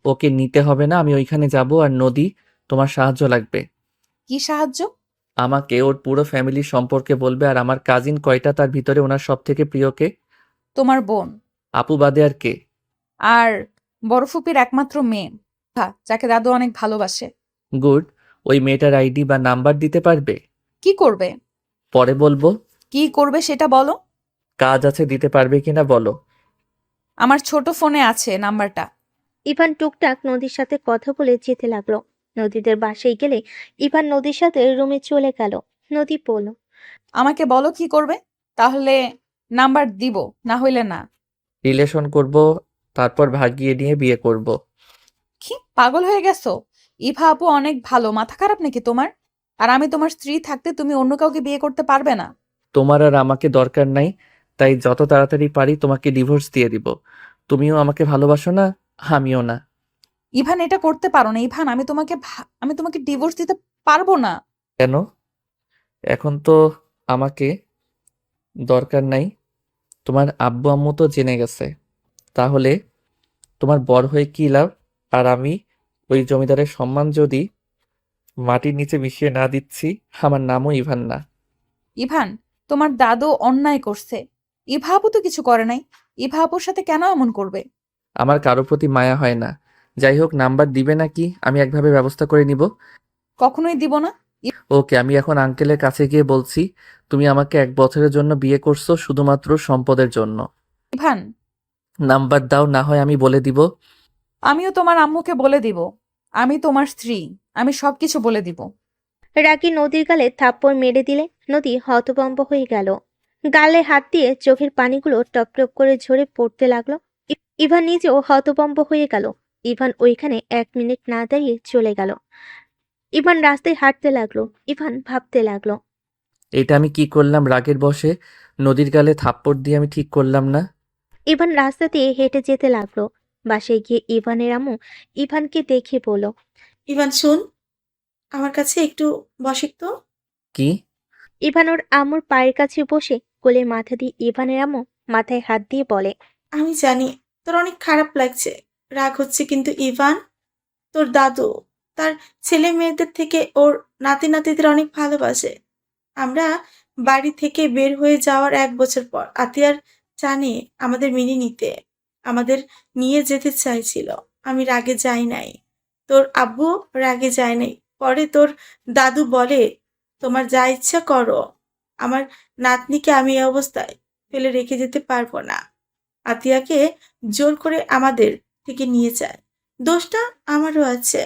ওকে নিতে হবে না, আমি ওইখানে যাব। আর নদী, তোমার সাহায্য লাগবে। কি সাহায্য? আমাকে ওর পুরো ফ্যামিলির সম্পর্কে বলবে, আর আমার কাজিন কয়টা তার ভিতরে ওনার সব থেকে প্রিয় কে? তোমার বোন। আপু বাদে আর কে? আর বড় ফুপির একমাত্র মেয়ে, যাকে দাদু অনেক ভালোবাসে। গুড। ওই মেয়েটার আইডি বা নাম্বার দিতে পারবে? কি করবে? পরে বলবো। কি করবে সেটা বলো। কাজ আছে, দিতে পারবে কিনা বলো। আমার ছোট ফোনে আছে নাম্বারটা। ইভান টুকটাক নদীর সাথে কথা বলে যেতে লাগলো। নদীদের বাসায় গেলে ইভান নদীর সাথে রুমে চলে গেল। নদী বলল, আমাকে বলো কি করবে, তাহলে নাম্বার দিব, না হইলে না। রিলেশন করব, তারপর ভাগিয়ে নিয়ে বিয়ে করব। কি পাগল হয়ে গেছো? ইভা আপু অনেক ভালো, মাথা খারাপ নাকি তোমার? আর আমি তোমার স্ত্রী থাকতে তুমি অন্য কাউকে বিয়ে করতে পারবে না। তোমার আর আমাকে দরকার নাই, তাই যত তাড়াতাড়ি পারি তোমাকে ডিভোর্স দিয়ে দিব। তুমিও আমাকে ভালোবাসো না, আমিও না। ইভান, এটা করতে পারো না ইভান। আমি তোমাকে ডিভোর্স দিতে পারবো না। কেন? এখন তো আমাকে দরকার নাই, তোমার আব্বু আম্মু তো জেনে গেছে। তাহলে তোমার বর হয়ে কি লাভ? আর আমি ওই জমিদারের সম্মান যদি মাটির নিচে মিশিয়ে না দিচ্ছি, আমার নামও ইভান না। ইভান, তোমার দাদু অন্যায় করছে। ইভা আপু তো কিছু করে নাই। ইভা আপুর সাথে কেন এমন করবে? আমার কারো প্রতি মায়া হয় না। যাই হোক, নাম্বার দিবে নাকি আমি একভাবে ব্যবস্থা করে নিব। কখনোই দিব না। ওকে, আমি এখন আঙ্কেলের কাছে গিয়ে বলছি তুমি আমাকে 1 বছরের জন্য বিয়ে করছো শুধুমাত্র সম্পদের জন্য। ইভান, নাম্বার দাও, না হয় আমি বলে দিব। আমিও তোমার আম্মুকে বলে দিব। আমি তোমার স্ত্রী, আমি সবকিছু বলে দিব। রাগী নদীর গালে থাপ্পড় মেরে দিলে নদী হতভম্ব হয়ে গেল। গালে হাত দিয়ে চোখের পানিগুলো টপ টপ করে ঝরে পড়তে লাগলো। ইভান নিজেও হতভম্ব হয়ে গেল। ইভান ওইখানে 1 মিনিট না দাঁড়িয়ে চলে গেল। ইভান রাস্তায় হাঁটতে লাগলো। ইভান ভাবতে লাগলো, এটা আমি কি করলাম রাগের বশে? নদীর গালে থাপ্পড় দিয়ে আমি ঠিক করলাম না। ইভান রাস্তা দিয়ে হেঁটে যেতে লাগলো। বাসায় গিয়ে ইভানের আম্মু ইভানকে দেখে বলল, ইভান শুন, আমার কাছে একটু বসে তো। কি? ইভান ওর আম্মুর পায়ের কাছে বসে কোলে মাথা দিয়ে ইভানের আম্মু মাথায় হাত দিয়ে বলে, আমি জানি তোর অনেক খারাপ লাগছে, রাগ হচ্ছে, কিন্তু ইভান তোর দাদু তার ছেলে মেয়েদের থেকে ওর নাতি নাতিদের অনেক ভালোবাসে। আমরা বাড়ি থেকে বের হয়ে যাওয়ার 1 বছর পর আতিয়ার জানে আমাদের মেনে নিতে, আমাদের নিয়ে যেতে চাইছিল। আমি রাগে যাই নাই, তোর আব্বু রাগে যায় নাই। পরে তোর দাদু বলে তোমার যা ইচ্ছা করো, আমার নাতনিকে আমি এই অবস্থায় ফেলে রেখে যেতে পারবো না। আতিয়াকে জোর করে আমাদের থেকে নিয়ে যায়, দোষটা আমারও আছে।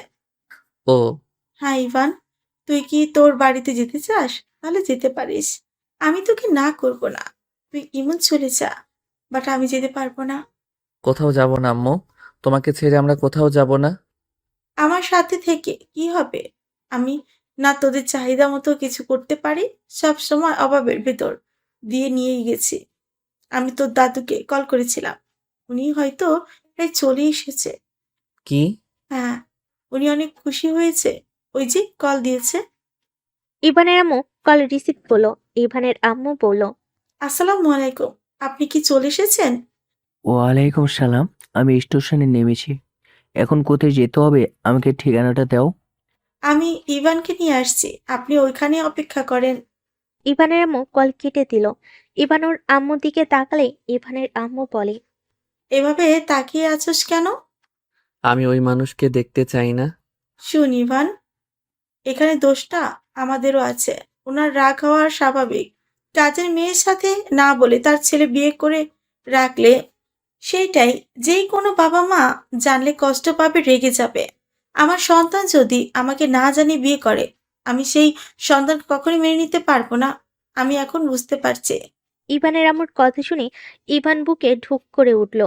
ও, হ্যাঁ ইভান, তুই কি তোর বাড়িতে যেতে চাস? তাহলে যেতে পারিস, আমি তোকে না করব না। তুই ইমন চলে যা, বাট আমি যেতে পারবো না। কোথাও যাব না আম্মু, তোমাকে ছেড়ে আমরা কোথাও যাব না। আমার সাথে থেকে কি হবে? আমি না তোদের চাহিদা মতো কিছু করতে পারি, সব সময় অভাবের ভেতর দিয়ে নিয়েই গেছি। আমি তোর দাদুকে কল করেছিলাম, উনি হয়তো প্রায় চলে এসেছে। কি? হ্যাঁ, উনি অনেক খুশি হয়েছে, ওই যে কল দিয়েছে। ইভানের আম্মু কল রিসিভ করলো। ইভানের আম্মু বলল, আসসালামু আলাইকুম, আপনি কি চলে এসেছেন? ওয়ালাইকুম সালাম। আমি স্টেশনে নেমেছি। এখন কোথায় যেতে হবে? আমাকে ঠিকানাটা দাও। আমি ইভানকে নিয়ে আসছি, আপনি ওইখানে অপেক্ষা করেন। ইভানের আম্মু কল কেটে দিল। ইভান ওর আম্মুর দিকে তাকালে ইভানের আম্মু বলে, এভাবে তাকিয়ে আছোস কেন? আমি ওই মানুষকে দেখতে চাই না। শুন ইভান, এখানে দোষটা আমাদেরও আছে। ওনার রাগ হওয়া স্বাভাবিক। কাজের মেয়ের সাথে না বলে তার ছেলে বিয়ে করে রাখলে সেইটাই যেই কোনো বাবা মা জানলে কষ্ট পাবে, রেগে যাবে। আমার সন্তান যদি আমাকে না জানিয়ে বিয়ে করে, আমি সেই সন্তানকে কখনোই মেনে নিতে পারবো না। আমি এখন বুঝতে পারছি। ইভানের আম্মুর কথা শুনে ইভান বুকে ঢুক করে উঠল।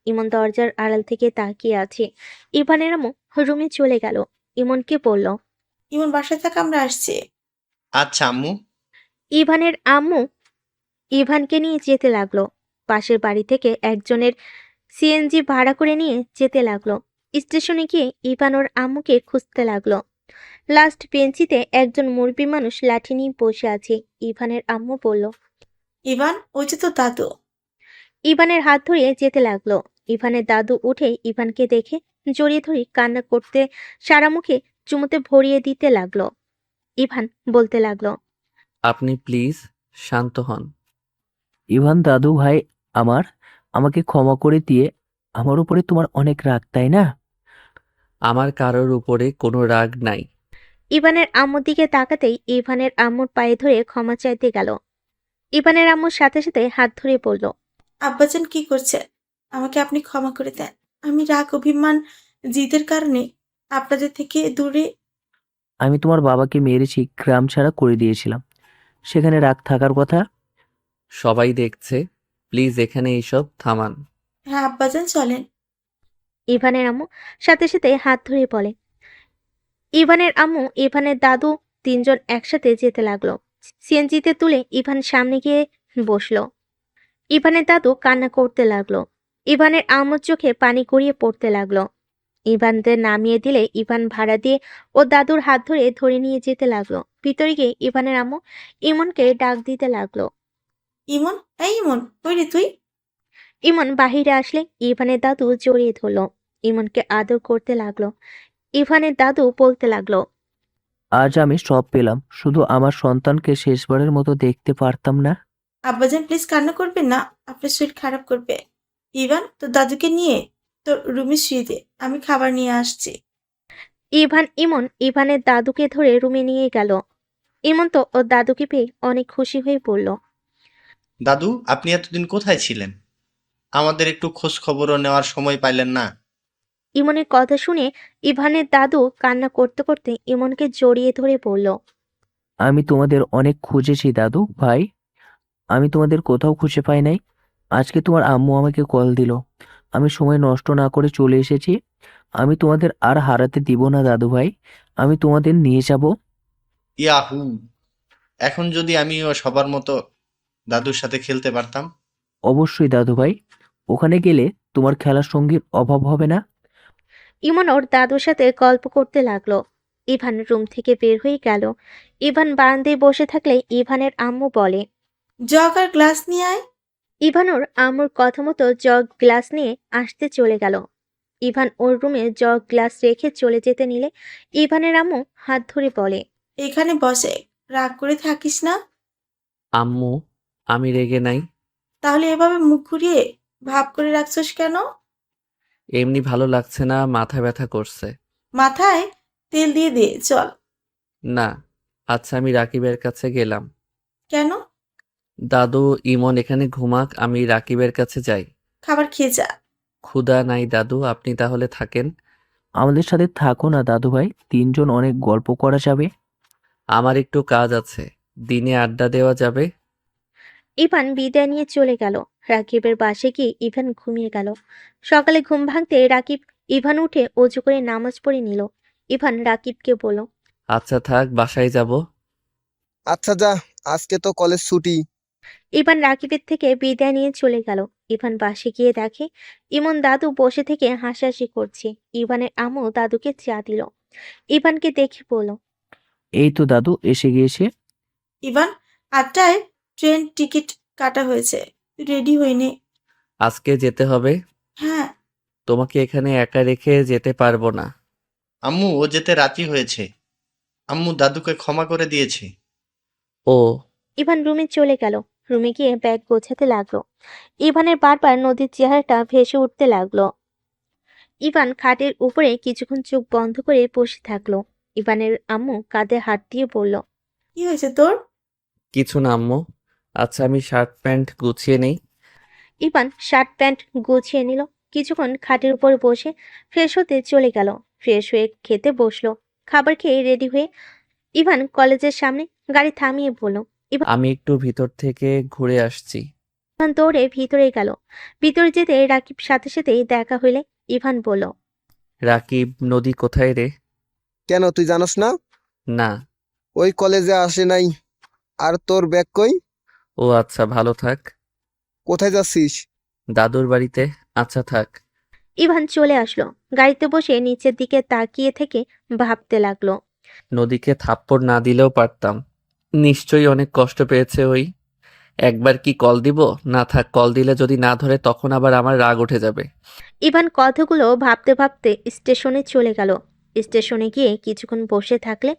ইমন দরজার আড়াল থেকে তাকিয়ে আছে। ইভানের আম্মু রুমে চলে গেল। ইমনকে বলল, ইমন বাসায় থাকা, আমরা আসছি। আচ্ছা আম্মু। ইভানের আম্মু ইভানকে নিয়ে যেতে লাগলো। পাশের বাড়ি থেকে একজনের সিএনজি ভাড়া করে নিয়ে যেতে লাগলো। স্টেশনে গিয়ে ইভান ওর আম্মুকে খুঁজতে লাগলো। লাস্ট বেঞ্চিতে একজন মুরব্বী মানুষ লাঠি নিয়ে বসে আছে। ইভানের আম্মু বলল, ইভান, ওই যে তো দাদু। ইভানের হাত ধরিয়ে যেতে লাগলো। ইভানের দাদু উঠে ইভানকে দেখে জড়িয়ে ধরে কান্না করতে সারা মুখে চুমুতে ভরিয়ে দিতে লাগলো। ইভান বলতে লাগলো। আপনি প্লিজ শান্ত হন। ইভান দাদু ভাই আমার, আমাকে ক্ষমা করে দিয়ে আমার উপরে তোমার অনেক রাগ, তাই না? আমার কারোর উপরে কোনো রাগ নাই। ইভানের আম্মুর দিকে তাকাতেই ইভানের আম্মুর পায়ে ধরে ক্ষমা চাইতে গেল। ইভানের আম্মুর সাথে সাথে হাত ধরে বলল, আব্বাজান কি করছেন? আমাকে আপনি ক্ষমা করে দেন। আমি রাগ, অভিমান, জিদের কারণে আপনাদের থেকে দূরে। আমি তোমার বাবাকে মেরেছি, গ্রাম ছাড়া করে দিয়েছিলাম। সেখানে রাগ থাকার কথা। সবাই দেখছে, প্লিজ এখানে এইসব থামান। হ্যাঁ আব্বাজান, চলেন। ইভানের আম্মু সাথে সাথে হাত ধরে বলে। ইভানের আম্মু, ইভানের দাদু তিনজন একসাথে যেতে লাগলো। সিএনজিতে তুলে ইভান সামনে গিয়ে বসলো। ইভানের দাদু কান্না করতে লাগলো। ইভানের আম্মুর চোখে পানি গড়িয়ে পড়তে লাগলো। ইভানদের নামিয়ে দিলে ইভান ভাড়া দিয়ে ও দাদুর হাত ধরে ধরে নিয়ে যেতে লাগলো। ভিতরে গিয়ে ইভানের আম্মু ইমনকে ডাক দিতে লাগলো। ইমন, এই ইমন, কই রে তুই? ইমন বাহিরে আসলে ইভানের দাদু জড়িয়ে ধরলো। ইমনকে আদর করতে লাগলো। ইভানের দাদু বলতে লাগলো, আজ আমি সব পেলাম, শুধু আমার সন্তানকে শেষবারের মতো দেখতে পারতাম না। আব্বাজান প্লিজ কান্না করবেন না, আপনার শরীর খারাপ করবে। ইভান, তোর দাদুকে নিয়ে তোর রুমে শুয়ে দে, আমি খাবার নিয়ে আসছি। ইমন ইভানের দাদুকে ধরে রুমে নিয়ে গেল। ইমন তো ওর দাদুকে পেয়ে অনেক খুশি হয়ে পড়ল। দাদু, আপনি এতদিন কোথায় ছিলেন? আমাদের একটু খোঁজ খবরও নেওয়ার সময় পাইলেন না। ইমনের কথা শুনে ইভানের দাদু কান্না করতে করতে ইমনকে জড়িয়ে ধরে বলল, আমি তোমাদের অনেক খুঁজেছি দাদু ভাই, আমি তোমাদের কোথাও খুঁজে পাই নাই। আজকে তোমার আম্মু আমাকে কল দিল, আমি সময় নষ্ট না করে চলে এসেছি। আমি তোমাদের আর হারাতে দিব না দাদু ভাই, আমি তোমাদের নিয়ে যাব। ইয়াহু! এখন যদি আমিও সবার মতো দাদুর সাথে খেলতে পারতাম। অবশ্যই দাদু ভাই, ওখানে গেলে তোমার খেলার সঙ্গীর অভাব হবে না। ইমন ওর দাদুর সাথে গল্প করতে লাগলো। ইভান রুম থেকে বের হয়ে গেল। ইভান বারান্দায় বসে থাকলে ইভানের আম্মু বলে, জগ আর গ্লাস নিয়ে আয়। ইভান ওর আম্মুর কথা মতো জগ গ্লাস নিয়ে আসতে চলে গেল। ইভান ওর রুমে জগ গ্লাস রেখে চলে যেতে নিলে ইভানের আম্মু হাত ধরে বলে, এখানে বসে, রাগ করে থাকিস না। আম্মু, আমি রেগে নাই। তাহলে এভাবে মুখ ঘুরিয়ে ভাব করে রাখছস কেন? এমনি ভালো লাগছে না, মাথা ব্যথা করছে। মাথায় তেল দিয়ে দে, চল। না। আচ্ছা, আমি রাকিবের কাছে গেলাম। কেন? দাদু, ইমন এখানে ঘুমাক, আমি রাকিবের কাছে যাই। খাবার খেয়ে যা। ক্ষুধা নাই দাদু, আপনি তাহলে থাকেন। আমাদের সাথে থাকো না দাদু ভাই, তিনজন অনেক গল্প করা যাবে। আমার একটু কাজ আছে, দিনে আড্ডা দেওয়া যাবে। ইভান বিদায় নিয়ে চলে গেল। রাকিবের বাসে গিয়ে ইভান ঘুমিয়ে গেল। সকালে ঘুম ভাঙতে রাকিব ইভান উঠে অজু করে নামাজ পড়ে নিল। ইভান রাকিবকে বলল, আচ্ছা থাক, বাসায় যাব। আচ্ছা যা, আজকে তো কলেজ ছুটি। ইভান রাকিবের থেকে বিদায় নিয়ে চলে গেল। ইভান বাসে গিয়ে দেখে ইমন দাদু বসে থেকে হাসাহাসি করছে। ইভানের আম্মু দাদুকে চা দিল। ইভানকে দেখে বলল, এই তো দাদু এসে গিয়েছে। ইভান, 8টায় ট্রেন টিকিট কাটা হয়েছে, তুই রেডি হয়ে নে। আজকে যেতে হবে? হ্যাঁ। তোমাকে এখানে একা রেখে যেতে পারবো না। আম্মু, ও যেতে রাজি হয়েছে। আম্মু দাদুকে ক্ষমা করে দিয়েছে। ও, ইভান রুমে চলে গেল। রুমে গিয়ে ব্যাগ গোছাতে লাগলো। ইভানের বারবার নদীর চেহারাটা ভেসে উঠতে লাগলো। ইভান খাটের উপরে কিছুক্ষণ চোখ বন্ধ করে বসে থাকলো। ইভানের আম্মু কাঁধে হাত দিয়ে বলল, কি হয়েছে তোর? কিছু না আম্মু। আচ্ছা, আমি শার্ট প্যান্ট গুছিয়ে নেই। ইভান শার্ট প্যান্ট গুছিয়ে নিল। কিছুক্ষণ খাটের উপর বসে ফ্রেশ হতে চলে গেল। ফ্রেশ হয়ে খেতে বসলো। খাবার খেয়ে রেডি হয়ে ইভান কলেজের সামনে গাড়ি থামিয়ে বলল। আমি একটু ভিতর থেকে ঘুরে আসছি। ইভান দৌড়ে ভিতরে গেল। ভিতরে যেতে রাকিব সাথে সাথেই দেখা হইলে ইভান বলল, রাকিব, নদী কোথায় রে? কেন, তুই জানোস না? না। ওই কলেজে আসে নাই। আর তোর ব্যাগ কই? ও আচ্ছা, ভালো থাক। কোথায় যাচ্ছিস? দাদুর বাড়িতে। আচ্ছা থাক। ইভান চলে আসলো। গাড়িতে বসে নিচের দিকে তাকিয়ে থেকে ভাবতে লাগলো। নদীকে থাপ্পড় না দিলেও পারতাম। নিশ্চয়ই অনেক কষ্ট পেয়েছে ওই। একবার কি কল দিব? না থাক, কল দিলে যদি না ধরে তখন আবার আমার রাগ উঠে যাবে। ইভান কথাগুলো ভাবতে ভাবতে স্টেশনে চলে গেল। স্টেশনে গিয়ে কিছুক্ষণ বসে থাকলে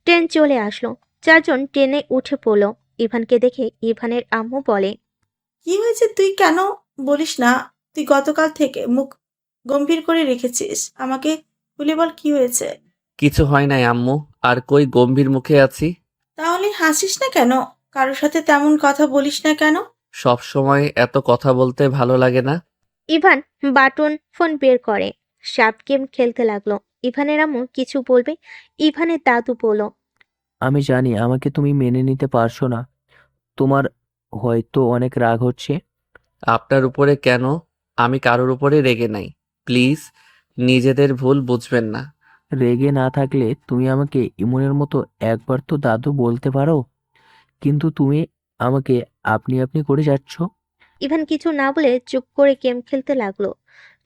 ট্রেন চলে আসলো। চারজন ট্রেনে উঠে পড়লো। ইভানকে দেখে ইভানের আম্মু বলে, কি হয়েছে তুই কেন বলিস না? তুই গতকাল থেকে মুখ গম্ভীর করে রেখেছিস, আমাকে খুলে বল কি হয়েছে। কিছু হয় নাই আম্মু, আর কই গম্ভীর মুখে আছি। তাহলে হাসিস না কেন? কারোর সাথে তেমন কথা বলিস না কেন? সব সময় এত কথা বলতে ভালো লাগে না। ইভান বাটন ফোন বের করে সাপ গেম খেলতে লাগলো। ইভানের আম্মু কিছু বলবে, ইভানের দাদু বলল, আমি জানি আমাকে তুমি মেনে নিতে পারছো না। তোমার হয়তো অনেক রাগ হচ্ছে। আপনার উপরে কেন? আমি কারোর উপরে রেগে নাই। প্লিজ, নিজেদের ভুল বুঝবেন না। রেগে না থাকলে তুমি আমাকে ইমনের মতো একবার তো দাদু বলতে পারো, কিন্তু তুমি আমাকে আপনি আপনি করে যাচ্ছ। ইভান কিছু না বলে চুপ করে গেম খেলতে লাগলো।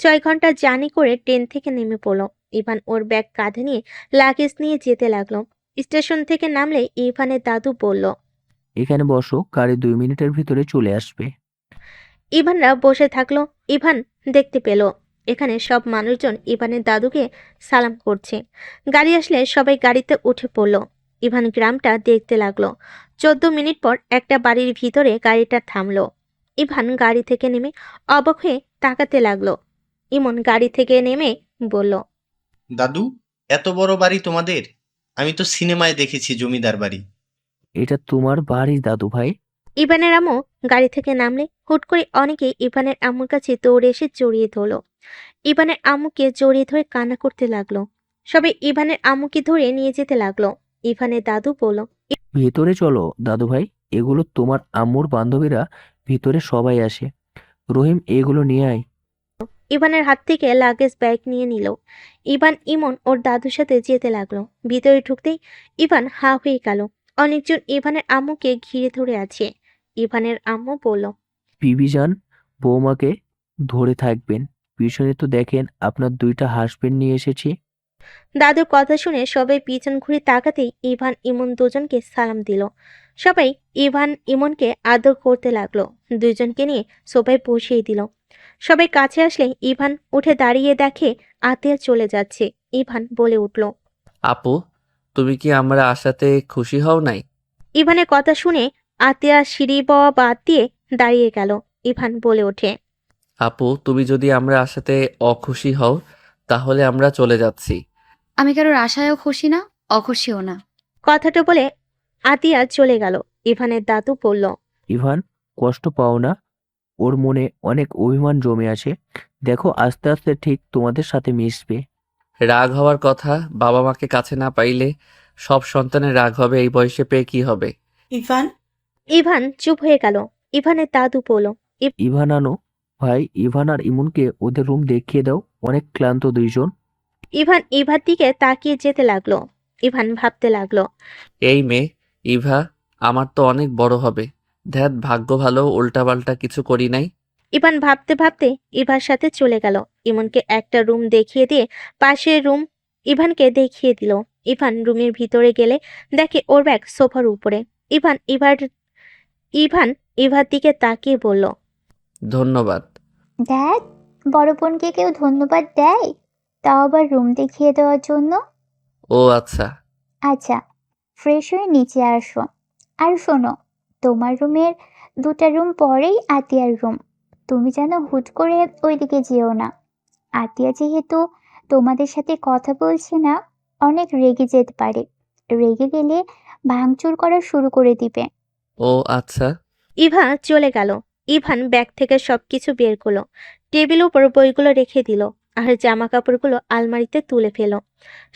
6 ঘন্টা জার্নি করে ট্রেন থেকে নেমে পড়লো। ইভান ওর ব্যাগ কাঁধে নিয়ে লাগেজ নিয়ে যেতে লাগলো। স্টেশন থেকে নামলে ইভানের দাদু বলল, এখানে বসো, গাড়ি 2 মিনিটের ভিতরে চলে আসবে। ইভানরা বসে থাকলো। ইভান দেখতে পেল এখানে সব মানুষজন ইভানের দাদুকে সালাম করছে। গাড়ি আসলে সবাই গাড়িতে উঠে পড়লো। ইভান গ্রামটা দেখতে লাগলো। 14 মিনিট পর একটা বাড়ির ভিতরে গাড়িটা থামলো। ইভান গাড়ি থেকে নেমে অবাক হয়ে তাকাতে লাগলো। ইমন গাড়ি থেকে নেমে বলল, দাদু, এত বড় বাড়ি তোমাদের? আমি তো সিনেমায় দেখেছি জমিদার বাড়ি। এটা তোমার বাড়ি দাদু ভাই। ইভানের আম্মু গাড়ি থেকে নামলে হুট করে অনেকে ইভানের আম্মুর কাছে দৌড়ে এসে জড়িয়ে ধরলো। ইভানের আম্মুকে জড়িয়ে ধরে কান্না করতে লাগলো। সবাই ইভানের আম্মুকে ধরে নিয়ে যেতে লাগলো। ইভানের দাদু বলল, ভিতরে চলো দাদু ভাই, এগুলো তোমার আম্মুর বান্ধবীরা, ভিতরে সবাই আসে। রহিম, এগুলো নিয়ে আয়। ইভানের হাত থেকে লাগেজ ব্যাগ নিয়ে নিল। ইভান ইমন ওর দাদুর সাথে যেতে লাগলো। ভিতরে ঢুকতেই ইভান হা হয়ে গেল। অনেকজন ইভানের আম্মুকে ঘিরে ধরে আছে। ইভানের আম্মু বলল, বিবিজান, বৌমাকে ধরে থাকবেন। পিছনে তো দেখেন আপনার 2টা হাসবেন্ড নিয়ে এসেছি। দাদুর কথা শুনে সবাই পিছন ঘুরে তাকাতেই ইভান ইমন দুজনকে সালাম দিল। সবাই ইভান ইমনকে আদর করতে লাগলো। দুজনকে নিয়ে সোফায় বসিয়ে দিল। সবাই কাছে আসলে ইভান উঠে দাঁড়িয়ে দেখে আতিয়া চলে যাচ্ছে। ইভান বলে উঠল, আপু, তুমি কি আমরা আসাতে খুশি হও নাই? ইভানের কথা শুনে আতিয়া সিঁড়ি বাওয়া বাদ দিয়ে দাঁড়িয়ে গেল। ইভান বলে ওঠে, আপু, তুমি যদি আমরা আসাতে অখুশি হও তাহলে আমরা চলে যাচ্ছি। আমি কারোর আশায়ও খুশি না, অখুশিও না। কথাটা বলে আতিয়া চলে গেল। ইভানের দাদু বলল, ইভান, কষ্ট পাও না, ওর মনে অনেক অভিমান জমে আছে। দেখো আস্তে আস্তে ঠিক তোমাদের সাথে মিশবে। রাগ হওয়ার কথা, বাবা মাকে কাছে না পাইলে সব সন্তানের রাগ হবে। এই বয়সে পেয়ে কি হবে? ইভান, ইভান চুপ হয়ে গেল। ইভানের দাদু বলল, ইভান আনো ভাই, ইভান আর ইমনকে ওদের রুম দেখিয়ে দাও, অনেক ক্লান্ত দুইজন। ইভান ইভার দিকে তাকিয়ে যেতে লাগলো। ইভান ভাবতে লাগলো, এই মেয়ে ইভা আমার তো অনেক বড় হবে। ধ্যাত, ভাগ্য ভালো উল্টাপাল্টা কিছু করি নাই। ইভান ভাবতে ভাবতে ইভার সাথে চলে গেল। ইমনকে একটা রুম দেখিয়ে দিয়ে পাশের রুম ইভানকে দেখিয়ে দিল। ইভান রুমের ভিতরে গেলে দেখে ওর ব্যাগ সোফার উপরে। ইভান ইভার দিকে তাকিয়ে বলল, ধন্যবাদ। দেখ, বড় বোনকে কেউ ধন্যবাদ দেয়, তাও আবার রুম দেখিয়ে দেওয়ার জন্য। ও আচ্ছা। আচ্ছা, ফ্রেশ হয়ে নিচে আসো। আর শোনো, তোমার রুমের 2টা রুম পরেই আতিয়ার রুম। তুমি যেন হুট করে ওইদিকে যেও না। আতিয়া যেহেতু তোমাদের সাথে কথা বলছে না, অনেক রেগে যেতে পারে। রেগে গেলে ভাঙচুর করা শুরু করে দিবে। ও আচ্ছা। ইভা চলে গেল। ইভান ব্যাগ থেকে সবকিছু বের করলো। টেবিল উপর বইগুলো রেখে দিল। আর জামা কাপড়গুলো আলমারিতে তুলে ফেল।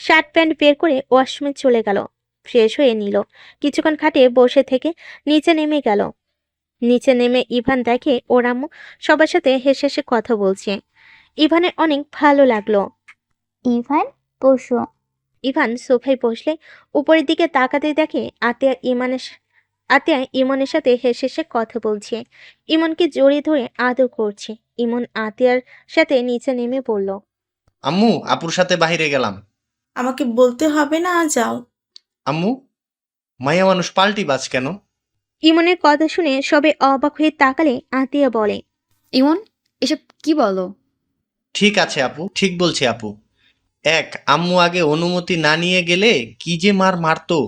শার্ট প্যান্ট বের করে ওয়াশরুমে চলে গেল। ফ্রেশ হয়ে নিল। কিছুক্ষণ খাটে বসে থেকে নিচে নেমে গেল। নিচে নেমে ইভান দেখে ওর আম্মু সবার সাথে হেসে হেসে কথা বলছে। ইভানের অনেক ভালো লাগলো। ইভান, বসো। ইভান সোফায় বসলে উপরের দিকে তাকাতে দেখে আতিয়া ইমনের সাথে হেসে হেসে কথা বলছে। ইমনকে জড়িয়ে ধরে আদর করছে। ইমন আতিয়ার সাথে নিচে নেমে পড়ল। আম্মু, আপুর সাথে বাইরে গেলাম। আমাকে বলতে হবে না, যাও। আম্মু, মাইয়া মানুষ পাল্টি বাজ কেন? ইমনের কথা শুনে সবে অবাক হয়ে তাকালে আতিয়া বলে, ইমন, এসব কি বলো? ঠিক আছে আপু, ঠিক বলছি আপু। আম্মু আগে অনুমতি না নিয়ে গেলে কি যে মারতো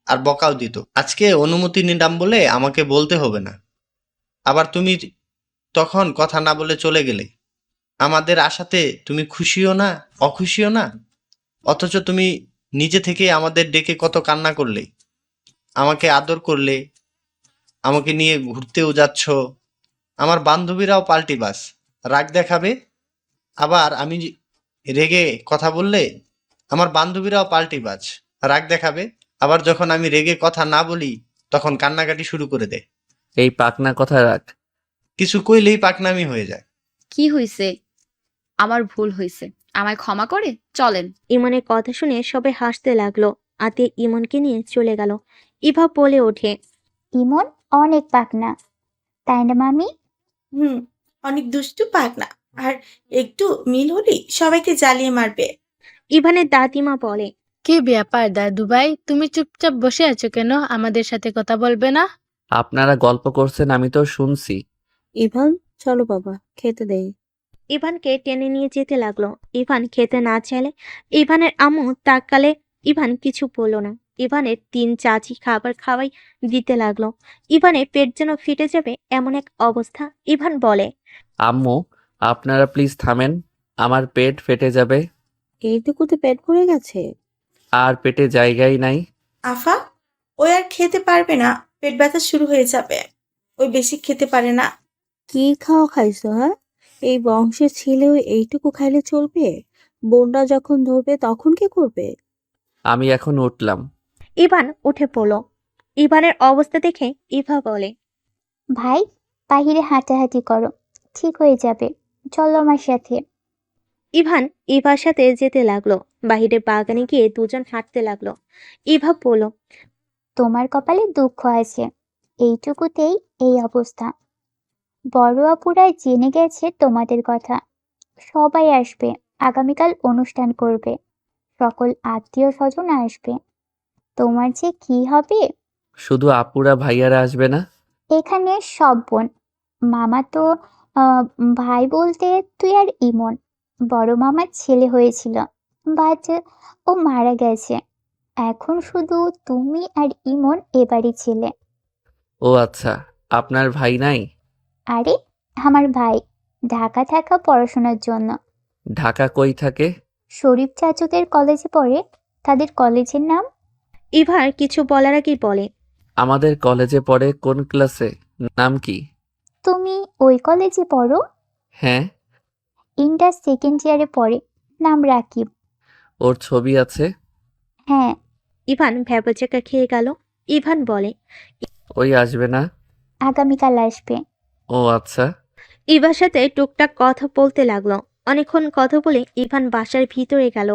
আর বকাও দিত। আজকে অনুমতি নিলাম বলে আমাকে বলতে হবে না। আবার তুমি তখন কথা না বলে চলে গেলে। আমাদের আশাতে তুমি খুশিও না, অখুশিও না। অথচ তুমি নিজে থেকে আমাদের ডেকে কত কান্না করলে, আমাকে আদর করলে, আমাকে নিয়ে ঘুরতেও যাচ্ছ। আমার বান্ধবীরাও পাল্টি বাস, রাগ দেখাবে। আবার আমি রেগে কথা বললে আমার বান্ধবীরাও পাল্টি বাজ, রাগ দেখাবে। আবার যখন আমি রেগে কথা না বলি তখন কান্নাকাটি শুরু করে দেয়। এই পাকনা কথা রাখ। কিছু কইলেই পাকনামি হয়ে যায়। কি হইছে? আমার ভুল হইছে, আমায় ক্ষমা করে চলেন। ইমনের কথা শুনে সবাই হাসতে লাগলো। আতিয়া ইমনকে নিয়ে চলে গেল। ইভা বলে ওঠে, ইমন অনেক পাকনা, তাই না মামি? অনেক দুষ্টু পাগনা, আর একটু মিল হলেই সবাইকে জ্বালিয়ে মারবে। ইভানের দাদিমা বলে, কি ব্যাপার দাদু ভাই, তুমি চুপচাপ বসে আছো কেন? আমাদের সাথে কথা বলবে না? আপনারা গল্প করছেন, আমি তো শুনছি। ইভান, চলো বাবা, খেতে দেই। ইভানকে টেনে নিয়ে যেতে লাগলো। ইভান খেতে না চাইলে ইভানের আম্মু তাকালে ইভান কিছু বলল না। ইভানের 3 চাচি খাবার খাওয়াই দিতে লাগলো। ইভানের পেট যেন ফেটে যাবে এমন এক অবস্থা। ইভান বলে, আম্মু, আপনারা প্লিজ থামেন, আমার পেট ফেটে যাবে। এইটুকুতে পেট ভরে গেছে? আর পেটে জায়গাই নাই। আফা, ওই আর খেতে পারবে না, পেট ব্যথা শুরু হয়ে যাবে। ওই বেশি খেতে পারে না। কি খাওয়া খাইছো, হ্যাঁ? এই বংশের ছেলেও এইটুকু খাইলে চলবে? বোনরা যখন ধরবে তখন কি করবে? আমি এখন উঠলাম। ইভান উঠে পড়ল। ইভানের অবস্থা দেখে ইভা বলে, ভাই, বাহিরে হাঁটাহাঁটি করো, ঠিক হয়ে যাবে। চলো আমার সাথে। ইভান ইভার সাথে যেতে লাগলো। বাহিরে বাগানে গিয়ে দুজন হাঁটতে লাগলো। ইভা বলল, তোমার কপালে দুঃখ আছে, এইটুকুতেই এই অবস্থা। বড় আপুরা জেনে গেছে তোমাদের কথা, সবাই আসবে। আগামীকাল অনুষ্ঠান করবে, সকল আত্মীয় স্বজন আসবে। তোমার যে কি হবে! শুধু আপুরা ভাইয়ারা আসবে না? এখানে সব বোন। মামা তো আহ, ভাই বলতে তুই আর ইমন। বড় মামার ছেলে হয়েছিল, বাট ও মারা গেছে। এখন শুধু তুমি আর ইমন এবারই ছেলে। ও আচ্ছা, আপনার ভাই নাই? আরে, আমার ভাই ঢাকা থাকা পড়াশোনার জন্য। ঢাকা কই থাকে? শরীফ চাচুদের কলেজে পড়ে। তাদের কলেজের নাম? ইভার কিছু বলার আগেই বলে, আমাদের কলেজে পড়ে। কোন ক্লাসে? নাম কি? তুমি ওই কলেজে পড়ো? হ্যাঁ। ইন্টার সেকেন্ড ইয়ারে পড়ে, নাম রাকিব। ওর ছবি আছে? হ্যাঁ। ইভান ভ্যাবাচাকা খেয়ে গেল। ইভান বলে, ওই আসবে না? আগামীকাল আসবে। ও আচ্ছা। ইভার সাথে টুকটাক কথা বলতে লাগলো। অনেকক্ষণ কথা বলে ইভান বাসার ভিতরে গেল।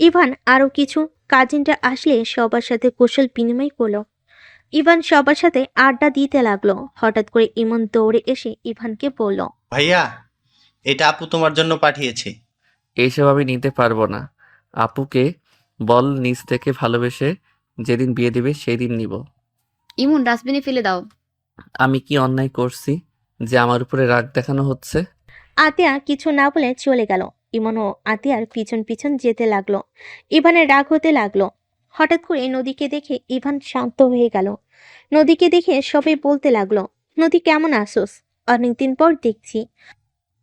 ইভান আরো কিছু কাজিনরা আসলে সবার সাথে কুশল বিনিময় করলো। ইভান সবার সাথে আড্ডা দিতে লাগলো। হঠাৎ করে ইমন দৌড়ে এসে ইভানকে বলল, ভাইয়া, এটা আপু তোমার জন্য পাঠিয়েছে। এইসব আমি নিতে পারবো না। আপুকে বল নিজ থেকে ভালোবেসে যেদিন বিয়ে দিবে সেই দিন নিব। ইমন, ডাস্টবিনে ফেলে দাও। আমি কি অন্যায় করছি যে আমার উপরে রাগ দেখানো হচ্ছে? আতিয়া কিছু না বলে চলে গেল। ইমন ও আতিয়ার পিছন পিছন যেতে লাগলো। ইভানের রাগ হতে লাগলো। হঠাৎ করে নদীকে দেখে ইভান শান্ত হয়ে গেল। নদীকে দেখে সবাই বলতে লাগলো, নদী কেমন আসোস? অনেকদিন পর দেখছি।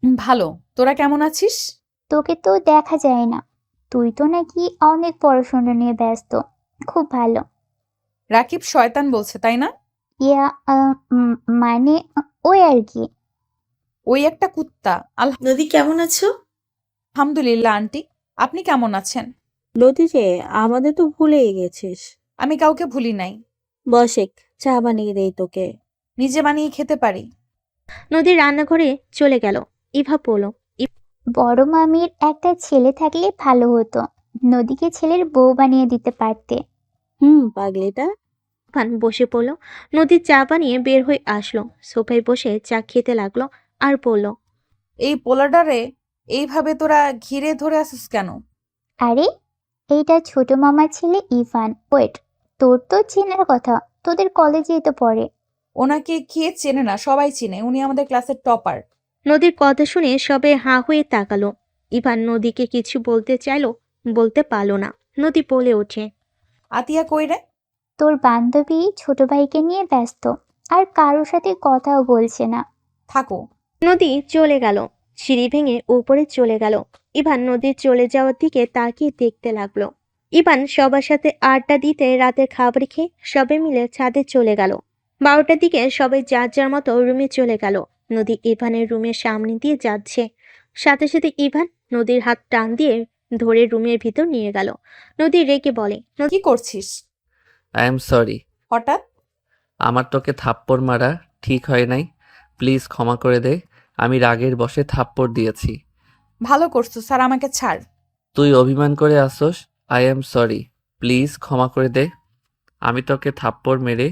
ভালো, তোরা কেমন আছিস? তোকে তো দেখা যায় না, তুই তো নাকি অনেক পড়াশোনা নিয়ে ব্যস্ত। খুব ভালো। রাকিব শয়তান বলছে, তাই না? ইয়া মানে ওই আর কি। ওই একটা কুত্তা। নদী, কেমন আছো? আলহামদুলিল্লাহ আন্টি, আপনি কেমন আছেন? লতি যে, আমাদের তো ভুলেই গেছিস। আমি কাউকে ভুলি নাই। বসেক, চা বানিয়ে দেই তোকে। নিজে বানিয়ে খেতে পারি। নদী রান্নাঘরে চলে গেল। ইভা বলল, বড় মামির একটা ছেলে থাকলে ভালো হতো, নদীকে ছেলের বউ বানিয়ে দিতে পারতে। পাগলিটা। ইভান বসে পড়ল। নদী চা বানিয়ে বের হয়ে আসলো। সোফায় বসে চা খেতে লাগলো আর বলল, এই পোলাডারে এইভাবে তোরা ঘিরে ধরে আসিস কেন? আরে, এইটা ছোট মামার ছেলে ইভান। ওয়েট, তোর তো চেনার কথা, তোদের কলেজেই তো পড়ে। ওনাকে কে চেনে না? সবাই চিনে, উনি আমাদের ক্লাসের টপার। নদীর কথা শুনে সবে হাঁ হয়ে তাকালো। ইভান নদীকে কিছু বলতে চাইলো, বলতে পারলো না। নদী বলে ওঠে, আতিয়া কই রে? তোর বান্ধবী ছোট ভাইকে নিয়ে ব্যস্ত, আর কারোর সাথে কথাও বলছে না। থাকো। নদী চলে গেল, সিঁড়ি ভেঙে উপরে চলে গেল। ইভান নদীর চলে যাওয়ার দিকে তাকিয়ে দেখতে লাগলো। ইভান সবার সাথে আড্ডা দিতে রাতের খাবার খেয়ে সবাই মিলে ছাদে চলে গেল। 12টার দিকে সবাই যার যার মতো রুমে চলে গেল। নদী ইভানের রুমের সামনে দিয়ে যাচ্ছে, সাথে সাথে ইভান নদীর হাত টান দিয়ে ধরে রুমের ভিতর নিয়ে গেল। নদী রেগে বলে, কি করছিস? I am sorry. হঠাৎ? আমার তোকে থাপ্পড় মারা ঠিক হয় নাই। প্লিজ ক্ষমা করে দে। আমি রাগের বশে থাপ্পড় দিয়েছি। ভালো করছো স্যার, আমাকে ছাড়। তুই অভিমান করে আসোস। I am sorry. প্লিজ ক্ষমা করে দে। আমি তোকে থাপ্পড় মেরে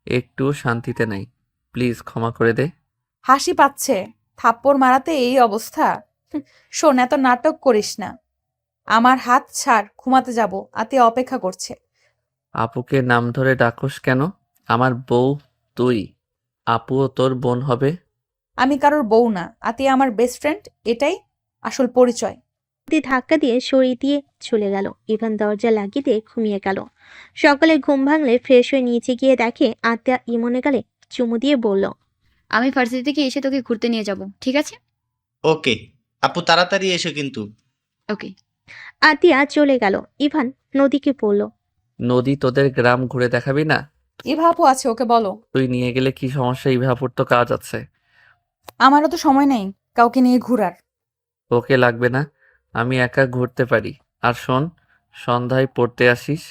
একটু শান্তিতে নাই। প্লিজ ক্ষমা করে দে। হাসি পাচ্ছে? থাপ্পড় মারাতে এই অবস্থা? শোন, এত নাটক করিস না। আমার হাত ছাড়, ঘুমাতে যাব। আতিয়া অপেক্ষা করছে। আপুকে নাম ধরে ডাকোস কেন? আমার বউ তুই। আপুও তোর বোন হবে। আমি কারোর বউ না, আতিয়া আমার বেস্ট ফ্রেন্ড, এটাই আসল পরিচয়। নদী ধাক্কা দিয়ে সরিয়ে দিয়ে চলে গেল। ইভান দরজা লাগিয়ে দিয়ে ঘুমিয়ে গেল। সকালে ঘুম ভাঙলে ফ্রেশ হয়ে নিচে গিয়ে দেখে আত্মা ইমনে গালে চুমু দিয়ে বলল, আমি ভার্সিটি থেকে এসে তোকে ঘুরতে নিয়ে যাব, ঠিক আছে? ওকে আপু, তাড়াতাড়ি এসো কিন্তু। ওকে। আতিয়া চলে গেল। ইভান নদীকে বলল, নদী তোদের গ্রাম ঘুরে দেখাবি না? ইভা আপু আছে, ওকে বলো। তুই নিয়ে গেলে কি সমস্যা? ইভাপুর তো কাজ আছে। আমারও তো সময় নেই কাউকে নিয়ে ঘুরার। ওকে লাগবে না, আমি একা ঘুরতে পারি। আর শোন, সন্ধ্যায় পড়তে আসিস।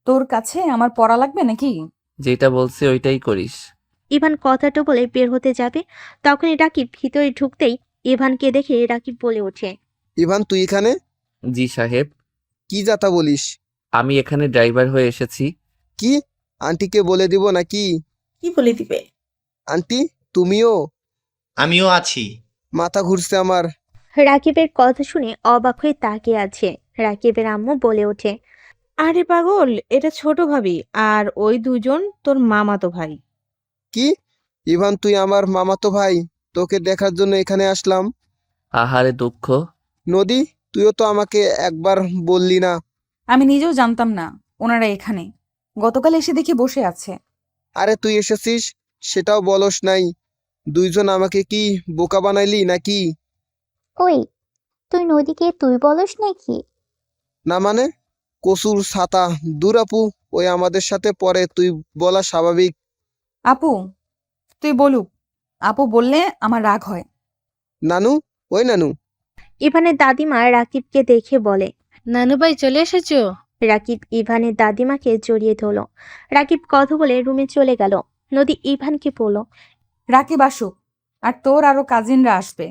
তোর কাছে আমার পড়া লাগবে নাকি? যেটা বলছি ওইটাই করিস। ইভান কথাটা বলে বের হতে যাবে, তখনই রাকিব ভিতরে ঢুকতেই ইভানকে দেখে রাকিব বলে ওঠে, ইভান তুই এখানে? জি সাহেব। কি যাতা বলিস? আমি এখানে ড্রাইভার হয়ে এসেছি। কি? আন্টিকে বলে দিব নাকি? কি বলে দিবে? আন্টি তুমিও? আমিও আছি। মাথা ঘুরছে আমার। রাকিবের কথা শুনে অবাক হয়ে তাকিয়ে আছে। রাকিবের আম্মু বলে ওঠে, আরে পাগল, এটা ছোট ভাবি, আর ওই দুজন তোর মামাতো ভাই। কি? ইভান তুই আমার মামাতো ভাই? তোকে দেখার জন্য এখানে আসলাম। আহারে দুঃখ। নদী, তুইও তো আমাকে একবার বললি না। আমি নিজেও জানতাম না ওনারা এখানে। গতকাল এসে দেখি বসে আছে। আরে তুই এসেছিস সেটাও বলস নাই। দুইজন আমাকে কি বোকা বানাইলি নাকি? ওই, তুই নদীকে তুই বলস নাকি? না মানে? কসুর ছাতা। দূর আপু, ওই আমাদের সাথে পরে তুই বলা স্বাভাবিক। আপু তুই বলুক। আপু বললে আমার রাগ হয়। নানু, ওই নানু। ইভানের দাদিমা রাকিবকে দেখে বলে, নানু ভাই চলে এসেছো? রাকিব ইভানের দাদিমাকে জড়িয়ে ধরল। রাকিব কথা বলে রুমে চলে গেল। নদী ইভানকে বলল, রাকিব আসুক, আর তোর আরো কাজিনরা আসবে।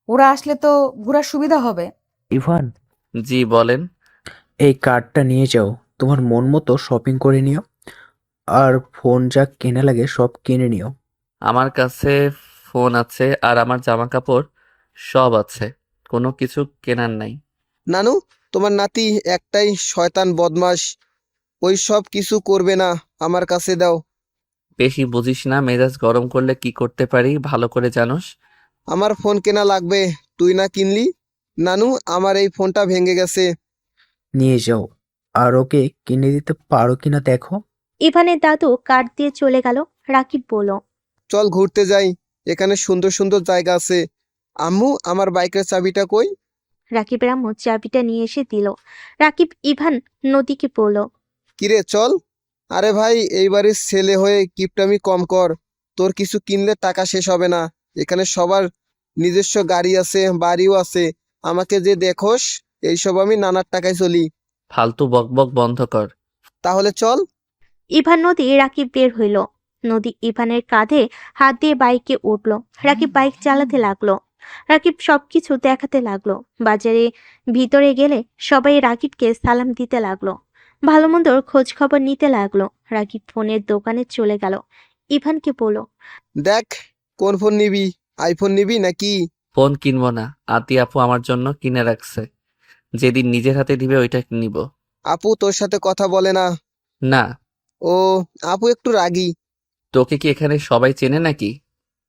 ওরা আসলে তো ঘোরার সুবিধা হবে। ইভান, জি বলেন। এই কার্ডটা নিয়ে যাও, তোমার মন মতো শপিং করে নিও, আর ফোন যা কেনা লাগে সব কিনে নিও। আমার কাছে ফোন আছে আর আমার জামা কাপড় সব আছে, কোনো কিছু কেনার নাই। নানু, তোমার নাতি একটাই শয়তান বদমাস। ওই সব কিছু করবে না, আমার কাছে দাও। বেশি বুঝিস না, মেজাজ গরম করলে কি করতে পারি ভালো করে জানোস। আমার ফোন কেনা লাগবে, তুই না কিনলি? নানু, আমার এই ফোনটা ভেঙে গেছে। নিয়ে যাও, আর ওকে কিনে দিতে পারো কিনা দেখো। ইভানের দাদু কার্ড দিয়ে চলে গেল। রাকিব বলল, চল ঘুরতে যাই, এখানে সুন্দর সুন্দর জায়গা আছে। আম্মু, আমার বাইকের চাবিটা কই? রাকিবের আম্মু চাবিটা নিয়ে এসে দিল। রাকিব ইভান নদীকে বলল, কিরে চল। আরে ভাই, এই বাড়ির ছেলে হয়ে কিপটামি কম কর। তোর কিছু কিনলে টাকা শেষ হবে না। এখানে সবার নিজস্ব গাড়ি আছে, বাড়িও আছে। আমাকে যে দেখোস, এইসব আমি নানার টাকায় চলি। ফালতু বকবক বন্ধ কর। তাহলে চল। ইভান নদী রাকিব বের হইল। নদী ইভানের কাঁধে হাত দিয়ে বাইকে উঠল। রাকিব বাইক চালাতে লাগলো। রাকিব সবকিছু দেখাতে লাগলো। বাজারে ভিতরে গেলে সবাই রাকিবকে সালাম দিতে লাগলো, ভালো মন্দর খোঁজ খবর নিতে লাগলো। রাকিব ফোনের দোকানে চলে গেল। ইভানকে বলল, দেখ, কোন ফোন নিবি? আইফোন নিবি নাকি? ফোন কিনবো না, আতি আপু আমার জন্য কিনে রাখছে। যেদিন নিজের হাতে দিবে ওইটা নিব। আপু তোর সাথে কথা বলে না? না। ও, আপু একটু রাগী। তোকে কি এখানে সবাই চেনে নাকি?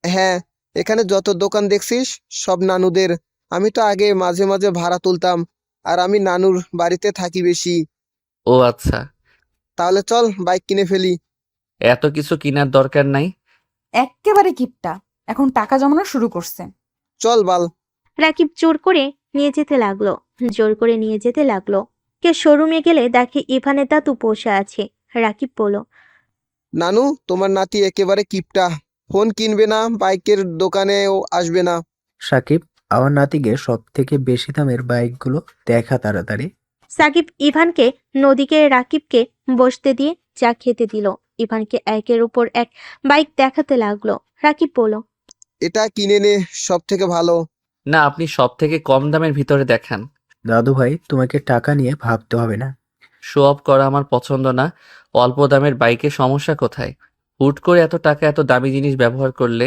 হ্যাঁ, এখানে যত দোকান দেখছিস সব নানুদের। আমি তো আগে মাঝে মাঝে ভাড়া তুলতাম, আর আমি নানুর বাড়িতে থাকি বেশি। ও আচ্ছা, তাহলে চল বাইক কিনে ফেলি। এত কিছু কেনার দরকার নাই। এক্কেবারে কিপটা, এখন টাকা জমানো শুরু করছে। চল বাল। রাকিব জোর করে নিয়ে যেতে লাগলো। কে শোরুমে গেলে দেখে ইভানের দাদু বসে আছে। রাকিব বলল, নানু, তোমার নাতি একেবারে কিপটা, ফোন কিনবে না, বাইকের দোকানেও আসবে না। সাকিব, আমার নাতিকে সব থেকে বেশি দামের বাইকগুলো দেখা তাড়াতাড়ি। সাকিব ইভানকে নদীকে রাকিবকে বসতে দিয়ে চা খেতে দিল। ইভানকে একের উপর এক বাইক দেখাতে লাগলো। রাকিব বলল, এটা কিনে নে, সব থেকে ভালো। না, আপনি সব থেকে কম দামের ভিতরে দেখান। দাদু ভাই, তোমাকে টাকা নিয়ে ভাবতে হবে না। শো অফ করা আমার পছন্দ না। অল্প দামের বাইকে সমস্যা কোথায়? হুট করে এত টাকা এত দামি জিনিস ব্যবহার করলে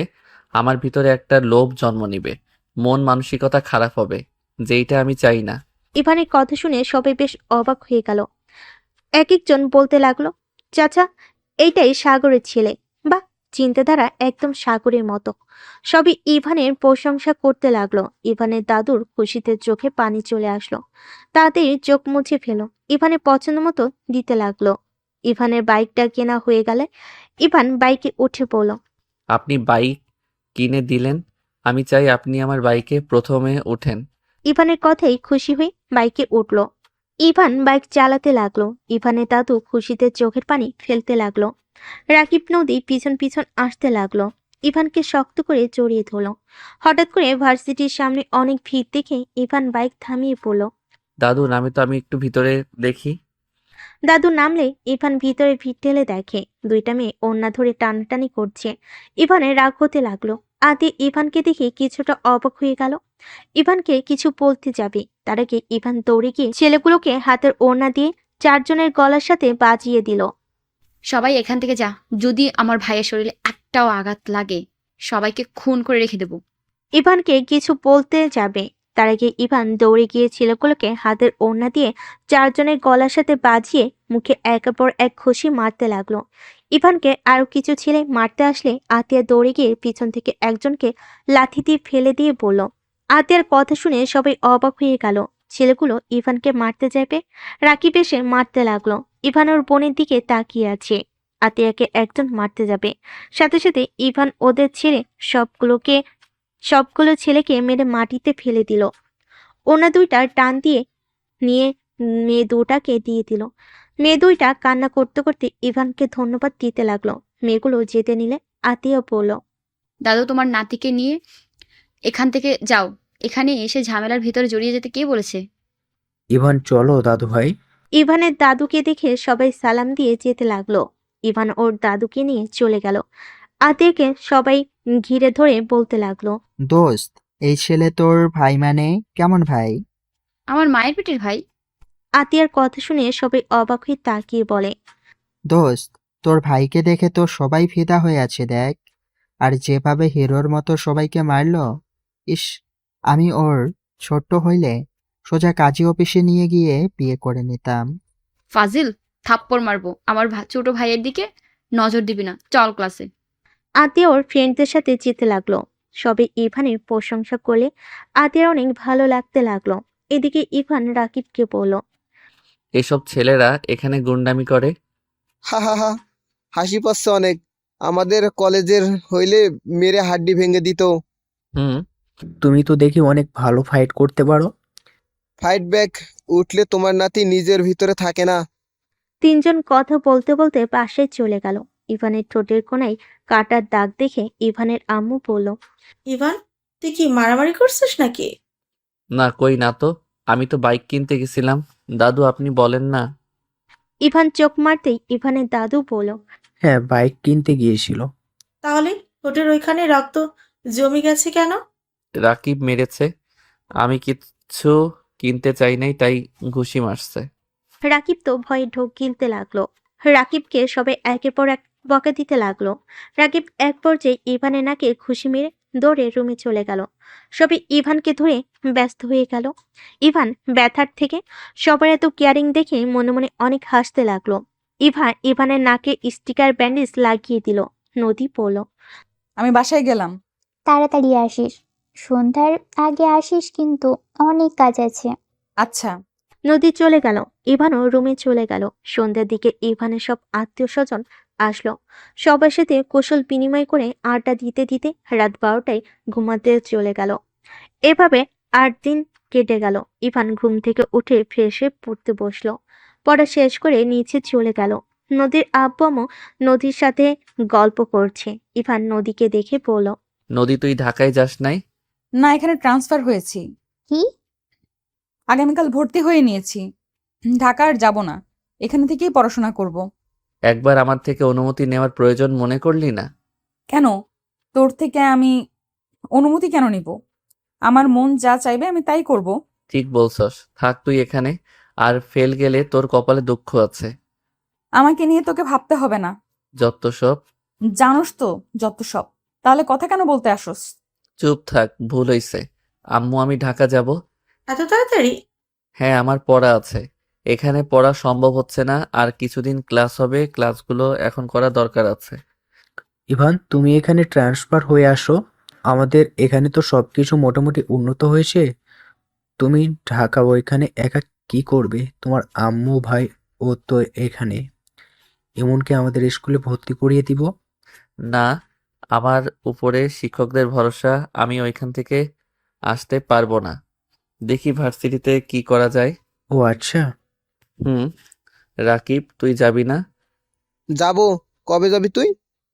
আমার ভিতরে একটা লোভ জন্ম নিবে, মন মানসিকতা খারাপ হবে, যেইটা আমি চাই না। ইভানের কথা শুনে সবাই বেশ অবাক হয়ে গেল। এক একজন বলতে লাগলো, চাচা, এইটাই সাগরের ছেলে। বাহ, চিন্তাধারা একদম সাগরের মতো। সবই ইভানের প্রশংসা করতে লাগলো। ইভানের দাদুর খুশিতে চোখে পানি চলে আসলো। তাড়াতাড়ি চোখ মুছে ফেলো। ইভানের পছন্দ মতো দিতে লাগলো। ইভানের বাইকটা কেনা হয়ে গেলে ইভান বাইকে উঠে পড়ল। আপনি বাইক কিনে দিলেন, আমি চাই আপনি আমার বাইকে প্রথমে ওঠেন। ইভানের কথাই খুশি হয়ে বাইকে উঠল। ইভান বাইক চালাতে লাগলো। ইভানের দাদু খুশিতে চোখের পানি ফেলতে লাগলো। রাকিব নদী পিছন পিছন আসতে লাগলো। ইভানকে শক্ত করে জড়িয়ে ধরল। হঠাৎ করে ভার্সিটির সামনে অনেক ভিড় দেখে ইভান বাইক থামিয়ে পড়ল। দাদু নামে তো, আমি একটু ভিতরে দেখি। দাদু নামলে ইভান ভিতরে ভিড় ঠেলে দেখে দুইটা মেয়ে ওড়না ধরে টানাটানি করছে। ইভানের রাগ হতে লাগলো। আদি ইভানকে দেখে কিছুটা অবাক হয়ে গেল। ইভানকে কিছু বলতে যাবে, তার আগে ইভান দৌড়ে গিয়ে ছেলেগুলোকে হাতের ওড়না দিয়ে চারজনের গলার সাথে বাজিয়ে দিল। সবাই এখান থেকে যা, যদি আমার ভাইয়ের শরীরে একটাও আঘাত লাগে সবাইকে খুন করে রেখে দেবো। ইভানকে কিছু বলতে যাবে, তার আগে ইভান দৌড়ে গিয়ে ছেলেগুলোকে হাতের ওড়না দিয়ে চারজনের গলার সাথে বাজিয়ে মুখে একের পর এক ঘুষি মারতে লাগলো। ইভানকে আরো কিছু ছেলে মারতে আসলে আতিয়া দৌড়ে গিয়ে পিছন থেকে একজনকে লাথি দিয়ে ফেলে দিয়ে বলল। আতিয়ার কথা শুনে সবাই অবাক হয়ে গেল। ছেলেগুলো ইভানকে মারতে যাবে, রাকিব এসে মারতে লাগলো। ইভান ওর বোনের দিকে তাকিয়ে আছে। আতিয়াকে একজন মারতে যাবে, সাথে সাথে ইভান ওদের ছেড়ে সবগুলো ছেলেকে মেরে মাটিতে ফেলে দিল। ওনা দুইটা টান দিয়ে নিয়ে মেয়ে দুটাকে দিয়ে দিল। মেয়ে দুইটা কান্না করতে করতে ইভানকে ধন্যবাদ দিতে লাগলো। মেয়েগুলো যেতে নিলে আতিয়া বলল, দাদু, তোমার নাতিকে নিয়ে এখান থেকে যাও। এখানে এসে ঝামেলার ভিতরে জড়িয়ে যেতে কে বলেছে? ইভান, চলো দাদু ভাই। ইভানের দাদুকে দেখে সবাই সালাম দিয়ে যেতে লাগলো। ইভান ওর দাদুকে নিয়ে চলে গেল। আতিয়াকে সবাই ঘিরে ধরে বলতে লাগলো, দোস্ত, এই ছেলে তোর ভাই মানে কেমন ভাই? আমার মায়ের পেটের ভাই। আতিয়ার কথা শুনে সবাই অবাক হয়ে তাকিয়ে বলে, দোস্ত, তোর ভাইকে দেখে তো সবাই ফিদা হয়ে আছে দেখ। আর যেভাবে হিরোর মতো সবাইকে মারলো, ইস, আমি ওর ছোট্ট হইলে সোজা কাজী অফিসে নিয়ে গিয়ে বিয়ে করে নিতাম। ফাজিল, থাপ্পড় মারবো। আমার ছোট ভাইয়ের দিকে নজর দিবি না, চল ক্লাসে। আতিয়া ওর ফ্রেন্ডদের সাথে যেতে লাগলো। সবাই ইভানের প্রশংসা করলে আতিয়ার অনেক ভালো লাগতে লাগলো। এদিকে ইভান রাকিবকে বলল, এসব ছেলেরা এখানে গুন্ডামি করে। হা হা হা, হাসি পাচ্ছে অনেক। আমাদের কলেজের হইলে মেরে হাড্ডি ভেঙে দিত। হুম। তুমি তো দেখি অনেক ভালো ফাইট করতে পারো। ফাইট ব্যাক উঠলে তোমার নাতি নিজের ভিতরে থাকে না। তিনজন কথা বলতে বলতে পাশে চলে গেল। ইভানের ঠোঁটের কোণায় কাটার দাগ দেখে ইভানের আম্মু বলল, ইভান, তুই কি মারামারি করছিস নাকি? না, কই না তো, আমি তো বাইক কিনতে গেছিলাম। দাদু আপনি বলেন না। ইভান চোখ মারতেই ইভানের দাদু বলল, হ্যাঁ, বাইক কিনতে গিয়েছিল। তাহলে ওটার ওইখানে রক্ত জমে গেছে কেন? রাকিব মেরেছে, আমি কিচ্ছু কিনতে চাই নাই, তাই ঘুষি মারছে। রাকিব তো ভয়ে ঢোক গিলতে লাগলো। রাকিবকে সবাই একের পর এক বকা দিতে লাগলো। রাকিব এক পর্যায়ে ইভানের নাকে ঘুষি মেরে দৌড়ে রুমে চলে গেল। সবাই ইভানকে ধরে ব্যস্ত হয়ে গেল। ইভান ব্যথার থেকে সবার এত কেয়ারিং দেখে মনে মনে অনেক হাসতে লাগলো। ইভানের নাকে স্টিকার ব্যান্ডেজ লাগিয়ে দিল। নদী পড়ল, আমি বাসায় গেলাম। তাড়াতাড়ি আসিস, সন্ধ্যার আগে আসিস কিন্তু, অনেক কাজ আছে। আচ্ছা। নদী চলে গেল। ইভানও রুমে চলে গেল। সন্ধ্যার দিকে ইভানের সব আত্মীয় স্বজন আসলো। সবার সাথে কুশল বিনিময় করে আড্ডা দিতে দিতে রাত 12টায় ঘুমাতে চলে গেল। এভাবে 8 দিন কেটে গেল। ইভান ঘুম থেকে উঠে ফ্রেশ হয়ে পড়তে বসলো। পড়া শেষ করে নিচে চলে গেল। নদীর আব্বু আম্মু নদীর সাথে গল্প করছে। ইভান নদীকে দেখে বলল, নদী, তুই ঢাকায় যাস নাই? না, এখানে ট্রান্সফার হয়েছি। কি? আগামীকাল ভর্তি হয়ে নিয়েছি। ঢাকা আর যাব না, এখানে থেকেই পড়াশোনা করব। একবার আমার থেকে অনুমতি নেওয়ার প্রয়োজন মনে করলি না? কেন? তোর থেকে আমি অনুমতি কেন নিব? আমার মন যা চাইবে আমি তাই করব। ঠিক বলছস, থাক তুই এখানে। আর ফেল গেলে তোর কপালে দুঃখ আছে। আমাকে নিয়ে তোকে ভাবতে হবে না। যত সব। জানোস তো যত সব। তাহলে কথা কেন বলতে আসোস? চুপ থাক, ভুল হইছে। আম্মু, আমি ঢাকা যাব। এত তাড়াতাড়ি? হ্যাঁ, আমার পড়া আছে। এখানে পড়া সম্ভব হচ্ছে না। আর কিছুদিন ক্লাস হবে, ক্লাসগুলো এখন করা দরকার আছে। ইভান, তুমি এখানে ট্রান্সফার হয়ে আসো। আমাদের এখানে তো সবকিছু মোটামুটি উন্নত হয়েছে। তুমি ঢাকা ওইখানে একা কি করবে? তোমার আম্মু ভাই ও তো এখানে। এমনকি আমাদের স্কুলে ভর্তি করিয়ে দিব। না, আমার উপরে শিক্ষকদের ভরসা, আমি ওইখান থেকে আসতে পারবো না। দেখি ভার্সিটিতে কি করা যায়। ও আচ্ছা। হুম। রাকিব, তুই যাবি না? যাব। কবে যাবি তুই?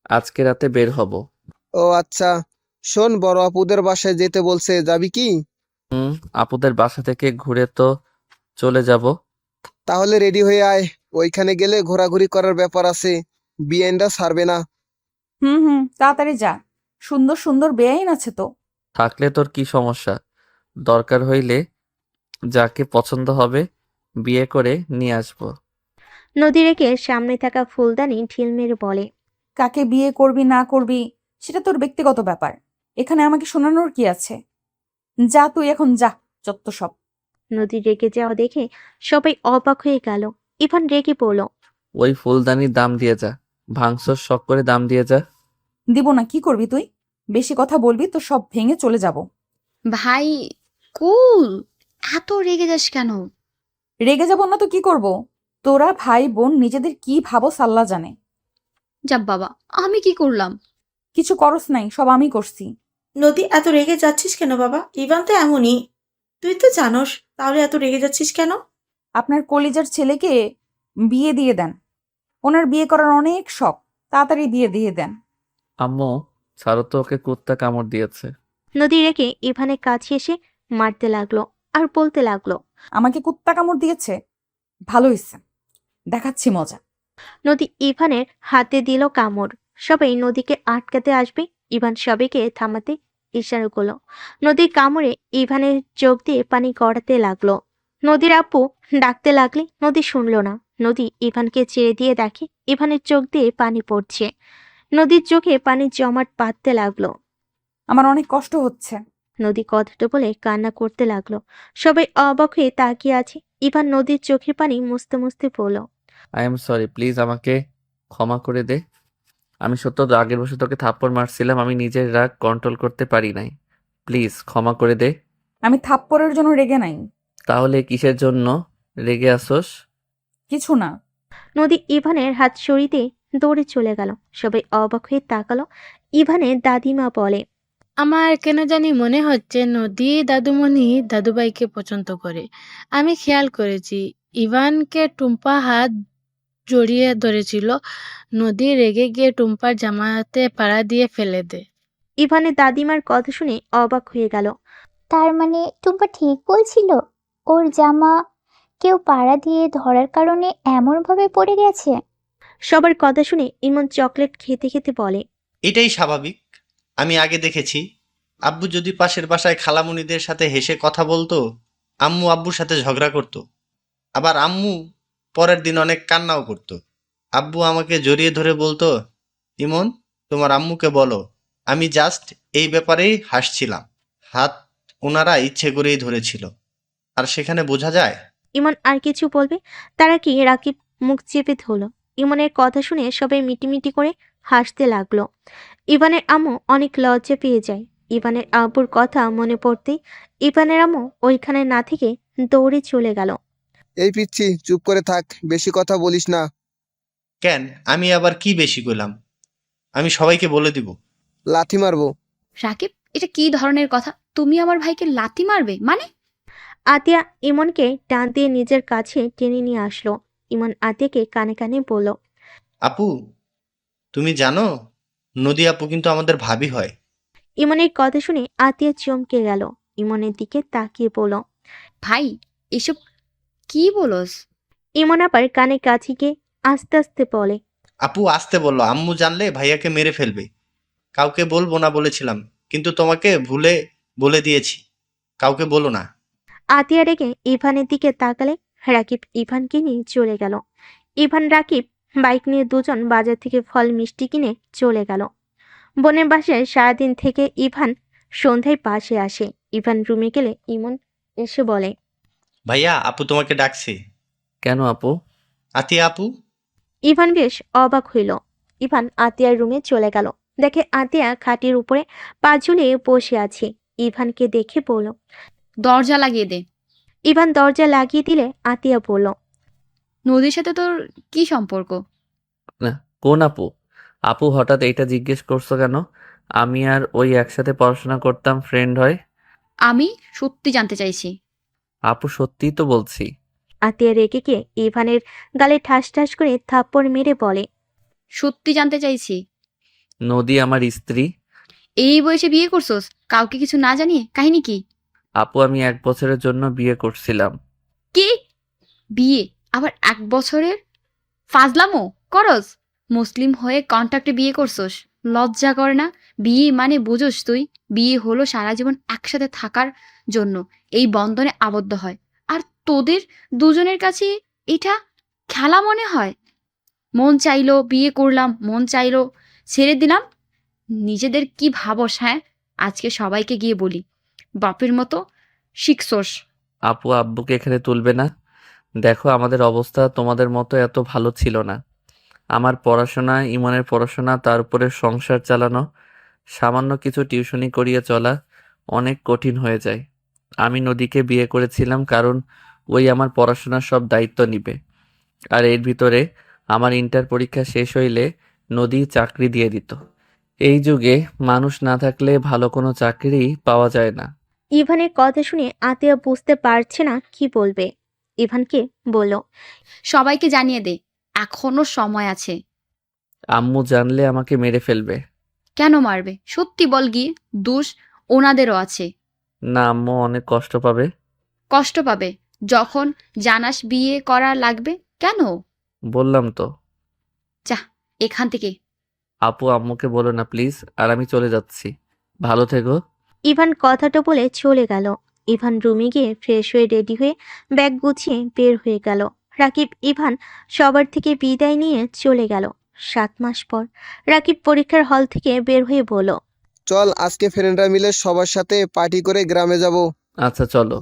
আজকে রাতে বের হব। ও আচ্ছা। শোন, বড় আপুদের বাসায় যেতে বলছে, যাবি কি? হুম। আপুদের বাসা থেকে ঘুরে তো চলে যাব। তাহলে রেডি হয়ে আয়। ওইখানে গেলে ঘোরাঘুরি করার ব্যাপার আছে, বিয়েনটা ছাড়বে না। হুম, তাড়াতাড়ি যা। সুন্দর সুন্দর বেআইন আছে তো। থাকলে তোর কি সমস্যা? দরকার হইলে যাকে পছন্দ হবে বিয়ে করে নিয়ে আসবো। নদী রেখে সামনে থাকা ফুলদানি ঢিল মেরে বলে, কাকে বিয়ে করবি না করবি সেটা তোর ব্যক্তিগত ব্যাপার। এখানে আমাকে শোনানোর কি আছে? যা তুই এখন যা, যত সব। নদী রেগে যাওয়া দেখে সবাই অবাক হয়ে গেল। ইভান রেগে বলল, ওই ফুলদানির দাম দিয়ে যা। ভাঙছস, শখ করে দাম দিয়ে যা। দিব না, কি করবি তুই? বেশি কথা বলবি তো সব ভেঙে চলে যাব। ভাই, কুল, এত রেগে যাস কেন? রেগে যাব না তো কি করব? তোরা ভাই বোন নিজেদের কি ভাবো আল্লাহ জানে। যা বাবা, আমি কি করলাম? কিছু করস নাই, সব আমি করছি। নদী, এত রেগে যাচ্ছিস কেন বাবা? ইভান তো এমনই, তুই তো জানোস। তাহলে এত রেগে যাচ্ছিস কেন? আপনার কলিজার ছেলেকে বিয়ে দিয়ে দেন। ওনার বিয়ে করার অনেক শখ, তাড়াতাড়ি বিয়ে দিয়ে দেন। আম্মু, ছাড়ো তো, ওকে কুত্তা কামড় দিয়েছে। নদী রেখে ইভানের কাছে এসে মারতে লাগলো আর বলতে লাগলো, আমাকে কুত্তা কামড় দিয়েছে? ভালো হয়েছে, দেখাচ্ছি মজা। নদী ইভানের হাতে দিল কামড়। সবাই নদীকে আটকাতে আসবে। ইভান সবাইকে থামাতে ইশারা করলো। নদীর কামড়ে ইভানের চোখ দিয়ে পানি গড়াতে লাগলো। নদীর আপু ডাকতে লাগলে নদী শুনলো না। নদী ইভানকে ছেড়ে দিয়ে দেখে ইভানের চোখ দিয়ে পানি পড়ছে। নদীর চোখে পানি জমাট বাঁধতে লাগলো। আমার অনেক কষ্ট হচ্ছে। নদী কথাটা বলে কান্না করতে লাগলো। সবাই অবাক হয়ে তাকিয়ে আছে। ইভান নদীর চোখের পানি মুছতে মুছতে বলল, আই এম সরি, প্লিজ আমাকে ক্ষমা করে দে। আমি সত্য রাগের বশে তোকে থাপ্পড় মারছিলাম, আমি নিজের রাগ কন্ট্রোল করতে পারি নাই। প্লিজ ক্ষমা করে দে। আমি থাপ্পড়ের জন্য রেগে নাই। তাহলে কিসের জন্য রেগে আসোস? কিছু না। নদী ইভানের হাত সরিতে দৌড়ে চলে গেল। সবাই অবাক হয়ে তাকালো। ইভানের দাদিমা বলে, আমার কেন জানি মনে হচ্ছে নদী দাদুমণি দাদুভাইকে পছন্দ করে। আমি খেয়াল করেছি ইভানকে টুম্পা হাত জড়িয়ে ধরেছিল। নদী রেগে গিয়ে টুম্পার জামাতে পাড়া দিয়ে ফেলে দেয়। ইভানের দাদিমার কথা শুনে অবাক হয়ে গেল। তার মানে টুম্পা ঠিক বলছিল, ওর জামা কেউ পাড়া দিয়ে ধরার কারণে এমনভাবে পড়ে গেছে। সবার কথা শুনে ইমন চকলেট খেতে খেতে বলে, এটাই স্বাভাবিক। আমি আগে দেখেছি, আব্বু যদি পাশের বাসায় খালামণিদের সাথে হেসে কথা বলতো, আম্মু আব্বুর সাথে ঝগড়া করতো। আবার আম্মু পরের দিন অনেক কান্নাও করতো। আব্বু আমাকে জড়িয়ে ধরে বলতো, ইমন, তোমার আম্মুকে বলো আমি জাস্ট এই ব্যাপারেই হাসছিলাম। হাত ওনারা ইচ্ছে করেই ধরেছিল। আর সেখানে বোঝা যায়। ইমন আর কিছু বলবে তারা কি রাকিব মুখ চেপে ধরল। ইমনের কথা শুনে সবাই মিটিমিটি করে হাসতে লাগলো। ইভানের আম্মু অনেক লজ্জা পেয়ে যায়। ইভানের আব্বুর কথা মনে পড়তেই ইভানের আম্মু ওইখানে না থেকে দৌড়ে চলে গেল। এই পিচ্ছি, চুপ করে থাক, বেশি কথা বলিস না। কেন, আমি আবার কি বেশি করলাম? আমি সবাইকে বলে দিব। লাথি মারবো। রাকিব, এটা কি ধরনের কথা? তুমি আমার ভাইকে লাথি মারবে মানে? আতিয়া ইমনকে টান দিয়ে নিজের কাছে টেনে নিয়ে আসলো। ইমন আতিয়াকে কানে কানে বলল, আপু, তুমি জানো নদী আপু কিন্তু আমাদের ভাবি হয়। ইমনের কথা শুনে আতিয়া চমকে গেল। ইমনের দিকে তাকিয়ে বলল, ভাই, এসব কি বলস? ইমন আবার কানে কাছে গিয়ে আস্তে আস্তে বলে, আপু আসতে বললো, আম্মু জানলে ভাইয়াকে মেরে ফেলবে। কাউকে বলবো না বলেছিলাম, কিন্তু তোমাকে ভুলে বলে দিয়েছি, কাউকে বলো না। আতিয়া রেগে ইভানের দিকে তাকালে রাকিব ইভানকে নিয়ে চলে গেল। ইভান রাকিব বাইক নিয়ে দুজন বাজার থেকে ফল মিষ্টি কিনে চলে গেল। বোনের বাসায় সারাদিন থেকে ইভান সন্ধ্যায় পাশে আসে। ইভান রুমে গেলে ইমন এসে বলে, ভাইয়া, আপু তোমাকে ডাকছে। কেন আপু? আতিয়া আপু। ইভান বেশ অবাক হইল। ইভান আতিয়ার রুমে চলে গেল। দেখে আতিয়া খাটের উপরে পা ঝুলিয়ে বসে আছে। ইভানকে দেখে বলল, দরজা লাগিয়ে দে। ইভান দরজা লাগিয়ে দিলে আতিয়া বলল, নদীর সাথে তোর কি সম্পর্ক? না, কোন আপু? আপু হঠাৎ এইটা জিজ্ঞেস করছো কেন? আমি আর ওই একসাথে পড়াশোনা করতাম, ফ্রেন্ড হয়। আমি সত্যি জানতে চাইছি। আপু সত্যিই তো বলছি। আতিয়া রেগে গিয়ে ইভানের গালে ঠাস ঠাস করে থাপ্পড় মেরে বলে, সত্যি জানতে চাইছি। নদী আমার স্ত্রী। এই বয়সে বিয়ে করছোস কাউকে কিছু না জানিয়ে? কাহিনী কি? আপু আমি 1 বছরের জন্য বিয়ে করছিলাম। কি? বিয়ে আবার 1 বছরের? ফাজলামো করস? মুসলিম হয়ে কন্ট্রাক্টে বিয়ে করছোস? লজ্জা করে না? বিয়ে মানে বুঝোস তুই? বিয়ে হলো সারা জীবন একসাথে থাকার জন্য, এই বন্ধনে আবদ্ধ হয়। আর তোদের দুজনের কাছে এটা খেলা মনে হয়? মন চাইলো বিয়ে করলাম, মন চাইলো ছেড়ে দিলাম। নিজেদের কি ভাবস? হ্যাঁ, আজকে সবাইকে গিয়ে বলি, বাপের মতো শিখছোস। আপু আব্বুকে এখানে তুলবে না। দেখো আমাদের অবস্থা তোমাদের মতো এত ভালো ছিল না। আমার পড়াশোনা, ইমনের পড়াশোনা, তার উপরে সংসার চালানো, সামান্য কিছু টিউশনি করিয়ে চলা অনেক কঠিন হয়ে যায়। আমি নদীকে বিয়ে করেছিলাম কারণ ওই আমার পড়াশোনার সব দায়িত্ব নিবে। আর এর ভিতরে আমার ইন্টার পরীক্ষা শেষ হইলে নদী চাকরি দিয়ে দিত। এই যুগে মানুষ না থাকলে ভালো কোনো চাকরি পাওয়া যায় না। ইভানের কথা শুনে আতিয়া বুঝতে পারছে না কি বলবে। ইভানকে বলল, সবাইকে জানিয়ে দে, এখনো সময় আছে। আম্মু জানলে আমাকে মেরে ফেলবে। কেন মারবে? সত্যি বল গিয়ে, দোষ ওনাদেরও আছে। না, আম্মু অনেক কষ্ট পাবে। কষ্ট পাবে যখন জানাস বিয়ে করা লাগবে। কেন? বললাম তো। যা এখান থেকে। আপু আম্মুকে বলো না প্লিজ, আর আমি চলে যাচ্ছি। ভালো থেকো। ইভান কথাটা বলে চলে গেল। ইভান রুমে গিয়ে ফ্রেশ হয়ে রেডি হয়ে ব্যাগ গুছিয়ে বের হয়ে গেল। রাকিব ইভান সবার থেকে বিদায় নিয়ে চলে গেল। 7 মাস পর রাকিব পরীক্ষার হল থেকে বের হয়ে বলল, চল আজকে ফ্রেন্ডরা মিলে সবার সাথে পার্টি করে গ্রামে যাব। আচ্ছা চলো।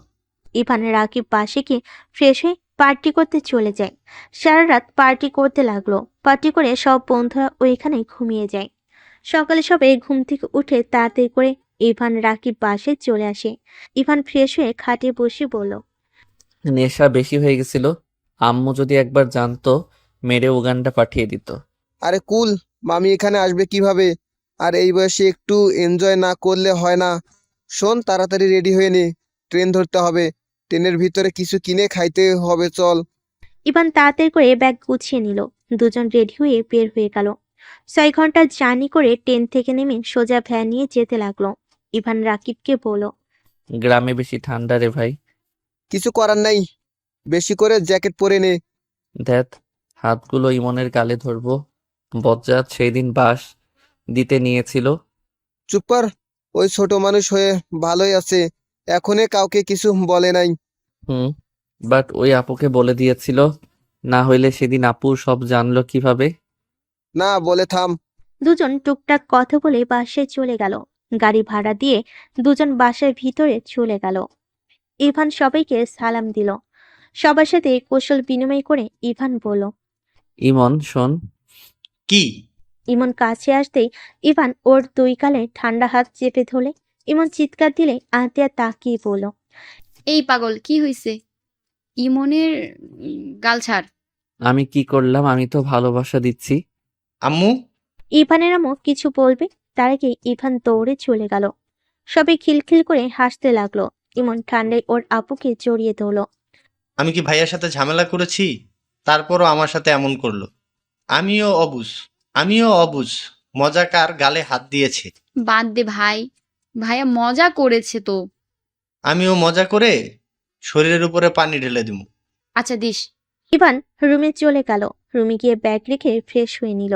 ইভান রাকিব পাশে গিয়ে ফ্রেশ হয়ে পার্টি করতে চলে যায়। সারা রাত পার্টি করতে লাগলো। পার্টি করে সব বন্ধুরা ওইখানে ঘুমিয়ে যায়। সকালে সবাই ঘুম থেকে উঠে তাড়াতাড়ি করে ইভান রাকিব বাসে চলে আসে। ইভান ফ্রেশ হয়ে খাটে বসে বলল, নেশা বেশি হয়ে গেছিল। আম্মু যদি একবার জানতো, মেরে উগান্ডা পাঠিয়ে দিত। আরে কুল, মামি এখানে আসবে কিভাবে? আর এই বয়সে একটু এনজয় না করলে হয় না। শোন, তাড়াতাড়ি রেডি হয়ে নে, ট্রেন ধরতে হবে। ট্রেনের ভিতরে কিছু কিনে খাইতে হবে, চল। ইভান তাড়াতাড়ি করে ব্যাগ গুছিয়ে নিল। দুজন রেডি হয়ে বের হয়ে গেল। 6 ঘন্টা জার্নি করে ট্রেন থেকে নেমে সোজা ভ্যান নিয়ে যেতে লাগলো। ইভান রাকিবকে বলল, গ্রামে বেশি ঠান্ডা রে ভাই। কিছু করার নাই, বেশি করে জ্যাকেট পরে নে। ধ্যাত, হাতগুলো ইমনের গালে ধরবো। বজ্জাত সেই দিন বাস দিতে নিয়েছিল। চুপ কর, ওই ছোট মানুষ হয়ে ভালোই আছে, এখনে কাউকে কিছু বলে নাই। বাট ওই আপুকে বলে দিয়েছিল, না হইলে সেদিন আপু সব জানলো কিভাবে? না বলে থাম। দুজন টুকটাক কথা বলে বাসায় চলে গেল। গাড়ি ভাড়া দিয়ে দুজন বাসার ভিতরে চলে গেল। ইভান সবাইকে সালাম দিল। সবার সাথে কৌশল বিনিময় করে ইভান বলল, ইমন শোন। কি? ইমন কাছে আসতেই ইভান ওর 2 গালে ঠান্ডা হাত চেপে ধরলে। ইমন চিৎকার দিলে আতিয়া তাকিয়ে বলল, এই পাগল, কি হইছে? ইমনের গাল ছাড়। আমি কি করলাম? আমি তো ভালোবাসা দিচ্ছি। আম্মু, ইভানের আম্মু কিছু বলবে তার আগে ইভান দৌড়ে চলে গেল। সবাই খিলখিল করে হাসতে লাগলো। ইমন ঠান্ডায় ওর আপুকে জড়িয়ে ধরলো। আমি কি ভাইয়ার সাথে ঝামেলা করেছি? তারপরও আমার সাথে এমন করলো। আমিও অবুঝ। মজাকার গালে হাত দিয়েছে। বাদ দে ভাই, ভাইয়া মজা করেছে তো। আমিও মজা করে শরীরের উপরে পানি ঢেলে দিব। আচ্ছা দিস। ইভান রুমে চলে গেল। রুমে গিয়ে ব্যাগ রেখে ফ্রেশ হয়ে নিল।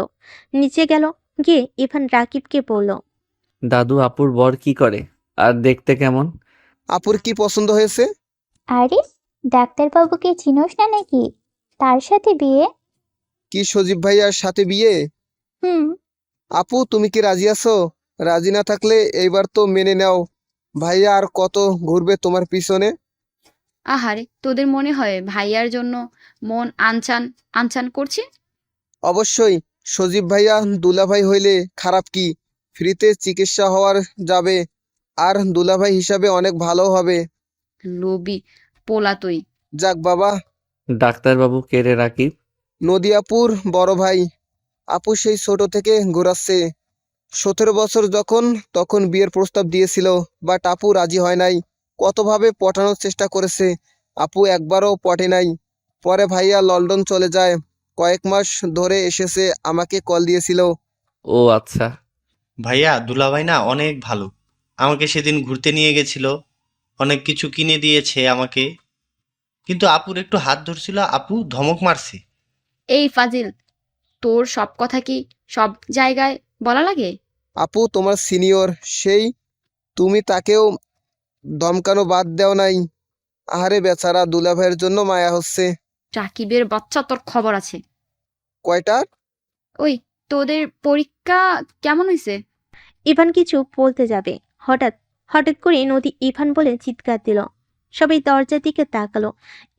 নিচে গেল। গিয়ে ইভান রাকিবকে বলল, দাদু আপুর বর কি করে আর দেখতে কেমন? আপুর কি পছন্দ হয়েছে? আরে ডাক্তারবাবুকে চিনোস না নাকি? তার সাথে বিয়ে। কি সজীব ভাইয়ার সাথে বিয়ে? হুম। আপু তুমি কি রাজি আছো? রাজি না থাকলে এইবার তো মেনে নাও। ভাইয়া আর কত ঘুরবে তোমার পিছনে? আহারে, তোদের মনে হয় ভাইয়ার জন্য মন আনচান আনচান করছে? অবশ্যই। সজীব ভাইয়া দুলাভাই হইলে খারাপ কি? ফ্রিতে চিকিৎসা হওয়ার যাবে, আর দুলাভাই হিসাবে অনেক ভালো হবে। লোভী পোলা তুই। যাক বাবা। ডাক্তারবাবু কে রে রাকিব? নদী আপুর বড় ভাই। আপু সেই ছোট থেকে ঘোরাচ্ছে। 17 বছর যখন তখন বিয়ের প্রস্তাব দিয়েছিল, বাট আপু রাজি হয় নাই। কতভাবে পটানোর চেষ্টা করেছে, আপু একবারও পটে নাই। পরে ভাইয়া লন্ডন চলে যায়। কয়েক মাস ধরে এসেছে, আমাকে কল দিয়েছিল। ও আচ্ছা। ভাইয়া দুলাভাই না অনেক ভালো। আমাকে সেদিন ঘুরতে নিয়ে গেছিল, অনেক কিছু কিনে দিয়েছে আমাকে। কিন্তু আপুর একটু হাত ধরছিল, আপু ধমক মারছে। এই ফাজিল, তোর সব কথা কি সব জায়গায় বলা লাগে? আপু তোমার সিনিয়র, সেই তুমি তাকেও ধমকানো বাদ দেও নাই। আহারে বেচারা, দুলাভাইয়ের জন্য মায়া হচ্ছে। রাকিবের বাচ্চা, তোর খবর আছে? কয়টার? ওই, তোদের পরীক্ষা কেমন হয়েছে? ইভান কিছু বলতে যাবে, হঠাৎ হঠাৎ করে নদী ইভান বলে চিৎকার দিল। সবাই দরজার দিকে তাকালো।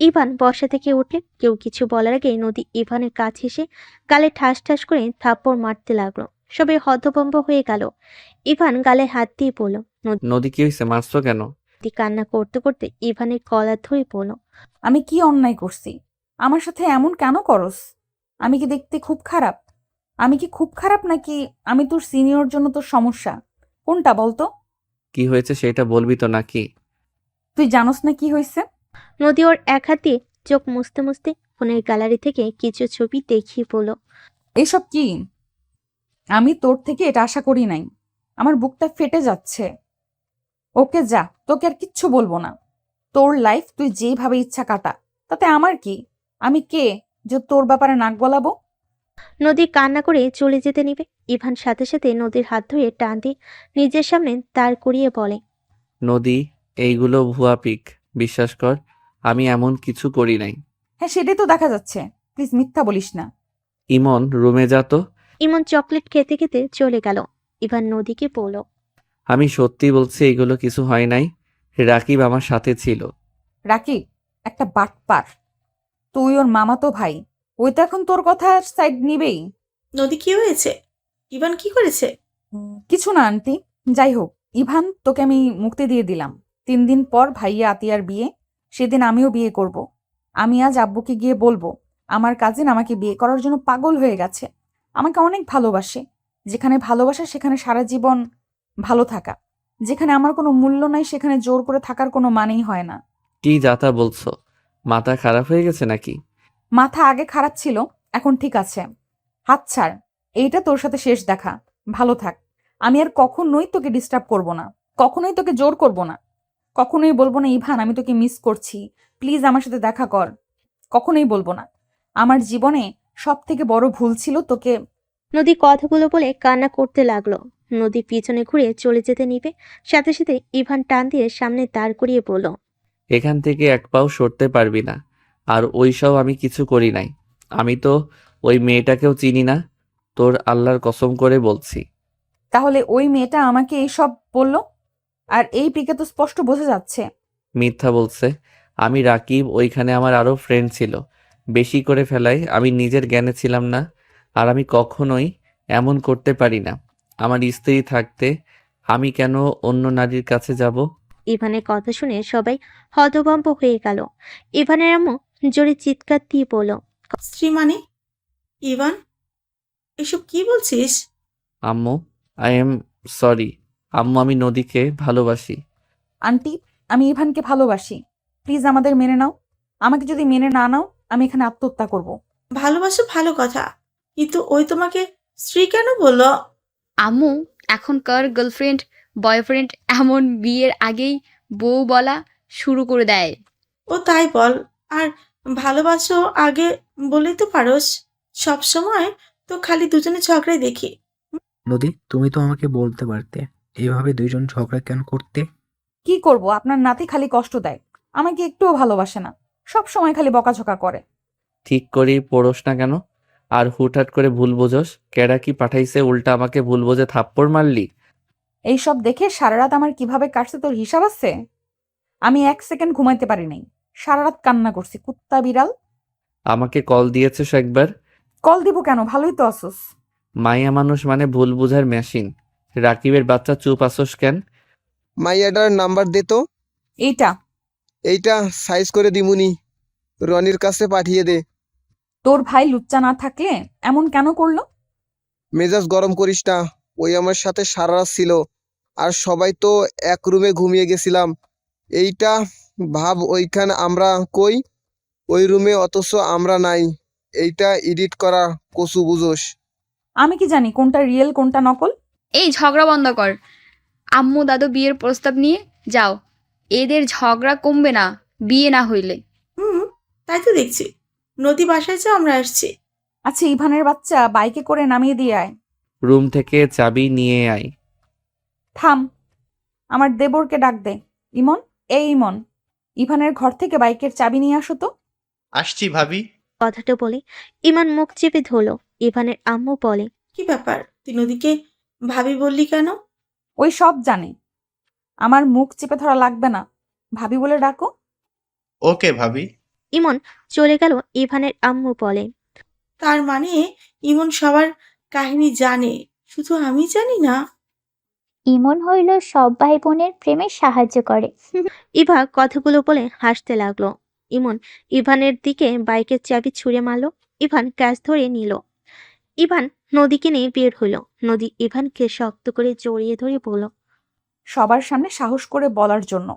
ইভান বসা থেকে উঠে, কেউ কিছু বলার আগে নদী ইভানের কাছে এসে গালে ঠাস ঠাস করে থাপ্পড় মারতে লাগলো। সবাই হতভম্ব হয়ে গেল। ইভান গালে হাত দিয়ে পড়ল। নদী কি হয়েছে? মারছো কেন? নদী কান্না করতে করতে ইভানের কলার ধরে পড়ল। আমি কি অন্যায় করছি? আমার সাথে এমন কেন করস? আমি কি দেখতে খুব খারাপ? আমি কি খুব খারাপ নাকি আমি তোর সিনিয়র জন্য তোর সমস্যা? কোনটা বলতো? কি হয়েছে সেটা বলবি তো নাকি? তুই জানোস না কি হয়েছে? নদী ওর এক হাত দিয়ে চোখ মুছতে মুছতে ফোনের গ্যালারি থেকে কিছু ছবি দেখিয়ে বলল, এসব কি? আমি তোর থেকে এটা আশা করি নাই। আমার বুকটা ফেটে যাচ্ছে। ওকে যা, তোকে আর কিচ্ছু বলবো না। তোর লাইফ তুই যেভাবে ইচ্ছা কাটা, তাতে আমার কি? আমি কে যে তোর ব্যাপারে নাক গলাবো? নদী কান্না করে চলে যেতে নিবে। ইভান সাথে সাথে নদীর হাত ধরে টান দিয়ে নিজের সামনে দাঁড় করিয়ে বলে, নদী, এইগুলো ভুয়া পিক, বিশ্বাস কর, আমি এমন কিছু করি নাই। হ্যাঁ, সেটাই তো দেখা যাচ্ছে। প্লিজ মিথ্যা বলিস না। ইমন, রুমে যা তো। ইমন চকলেট খেতে খেতে চলে গেল। ইভান নদীকে বলল, আমি সত্যি বলছি, এগুলো কিছু হয় নাই। রাকিব আমার সাথে ছিল। রাকিব একটা বাটপার। তুই ওর মামাতো ভাই, ওই তো এখন তোর কথা সাইড নিবেই। নদী কি হয়েছে? ইভান কি করেছে? কিছু না আন্টি। যাই হোক, ইভান, তোকে আমি মুক্তি দিয়ে দিলাম। 3 দিন পর ভাইয়া আতিয়ার বিয়ে, সেদিন আমিও বিয়ে করব। আমি আজ আব্বুকে গিয়ে বলবো আমার কাজিন আমাকে বিয়ে করার জন্য পাগল হয়ে গেছে। আমাকে অনেক ভালোবাসে। যেখানে ভালোবাসা সেখানে সারা জীবন ভালো থাকা। যেখানে আমার কোনো মূল্য নাই সেখানে জোর করে থাকার কোনো মানেই হয় না। কি যাতা বলছো? মাথা খারাপ হয়ে গেছে নাকি? মাথা আগে খারাপ ছিল, এখন ঠিক আছে। হাত ছাড়। এইটা তোর সাথে শেষ দেখা। ভালো থাক। আমি আর কখনোই তোকে ডিস্টার্ব করব না, কখনোই তোকে জোর করব না, কখনোই বলবো না ইভান আমি তোকে মিস করছি, প্লিজ আমার সাথে দেখা কর। কখনোই বলবো না। আমার জীবনে সব থেকে বড় ভুল ছিল তোকে। নদী কথাগুলো বলে কান্না করতে লাগলো। নদী পিছনে ঘুরে চলে যেতে নিবে, সাথে সাথে ইভান টান দিয়ে সামনে দাঁড় করিয়ে বলল, এখান থেকে এক পাও সরতে পারবি না। আর ওইসব আমি কিছু করি নাই। আমি তো ওই মেয়েটাকেও চিনি না, তোর আল্লাহর কসম করে বলছি। তাহলে ওই মেয়েটা আমাকে এইসব বলল? আর এই পিকে তো স্পষ্ট বোঝা যাচ্ছে। মিথ্যা বলছে। আমি রাকিব, ওইখানে আমার আরো ফ্রেন্ড ছিল। বেশি করে ফেলায় আমি নিজের জ্ঞানে ছিলাম না। আর আমি কখনোই এমন করতে পারি না। আমার স্ত্রী থাকতে আমি কেন অন্য নারীর কাছে যাব? ইভানের কথা শুনে সবাই হতভম্ব হয়ে গেল। ইভানের আম্মু জোরে চিৎকার দিয়ে বলল, স্ত্রী মানে? ইভান, এসব কি বলছিস? আম্মু, আই এম সরি। আম্মু, আমি নদীকে ভালোবাসি। আন্টি, আমি ইভানকে ভালোবাসি। প্লিজ আমাদের মেনে নাও। আমাকে যদি মেনে না নাও, আমি এখানে আত্মহত্যা করব। ভালোবাসা ভালো কথা, কিন্তু ওই তোমাকে স্ত্রী কেন বললো? আম্মু এখনকার গার্লফ্রেন্ড বয়ফ্রেন্ড এমন বিয়ের আগেই বউ বলা শুরু করে দেয়। ও তাই বল। আর ভালোবাসো আগে বলেই তো পারোস। সব সময় তো খালি দুজনে ঝগড়াই দেখি। নদী, তুমি তো আমাকে বলতে পারতে এভাবে দুইজন ঝগড়া কেন করতে। কি করব, আপনার নাতি খালি কষ্ট দেয়। আমাকে একটুও ভালোবাসে না, সব সময় খালি বকাঝকা করে। ঠিক করেই পড়োস না কেন? আর হুটহাট করে ভুল বোঝস? কেডা কি পাঠাইছে উল্টা আমাকে ভুল বোঝে থাপ্পড় মারলি? এইসব দেখে সারা রাত আমার কিভাবে কাটছে তোর হিসাব আছে? আমি 1 সেকেন্ড ঘুমাইতে পারি নাই। সারা রাত কান্না করছি, কুত্তা বিড়াল। আমাকে কল দিয়েছিস একবার? কল দিব কেন, ভালোই তো আসুস। মাইয়া মানুষ মানে ভুল বুঝার মেশিন। রাকিবের বাচ্চা, চুপ আসোস কেন? মাইয়াটার নাম্বার দে তো। এইটা। এইটা সাইজ করে দিমুনি, রনির কাছে পাঠিয়ে দে। তোর ভাই লুচ্চা না থাকলে এমন কেন করলো? মেজাজ গরম করিস না, ওই আমার সাথে সারা রাত ছিল, আর সবাই তো এক রুমে ঘুমিয়ে গেছিলাম। এইটা ভাব, ওইখানে আমরা কই, ওই রুমে, অথচ আমরা নাই। এইটা এডিট করা, কচু বুঝোস। আমি কি জানি কোনটা রিয়েল কোনটা নকল? এই ঝগড়া বন্ধ কর। আম্মু দাদু বিয়ের প্রস্তাব নিয়ে যাও। এদের ঝগড়া কমবে না বিয়ে না হইলে। তাই তো দেখছি। নদী বাসায় যাও, আমরা আসছি। আচ্ছা, ইভানের বাচ্চা, বাইকে করে নামিয়ে দিয়ে আয়। রুম থেকে চাবি নিয়ে আয়। থাম, আমার দেবরকে ডাক দে। ইমন, এই ইমন, ইভানের ঘর থেকে বাইকের চাবি নিয়ে আসো তো। আসছি ভাবি। কথাটা বলে ইমান মুখ চেপে ধরল। ইভানের আম্মু বলে, কি ব্যাপার, তুই নদীকে ভাবি বললি কেন? ওই সব জানে। আমার মুখ চেপে ধরা লাগবে না, ভাবি বলে ডাকো। ওকে ভাবি। ইমন চলে গেল। ইভানের আম্মু বলে, তার মানে ইমন সবার কাহিনী জানে, শুধু আমি জানি না। ইমন হইল সব ভাই বোনের প্রেমে সাহায্য করে। ইভা কথাগুলো বলে হাসতে লাগলো। ইমন ইভানের দিকে বাইকের চাবি ছুঁড়ে মারলো। ইভান ক্যাচ ধরে নিল। ইভান নদীকে নিয়ে বের হলো। নদী ইভানকে শক্ত করে জড়িয়ে ধরে বলল, সবার সামনে সাহস করে বলার জন্য।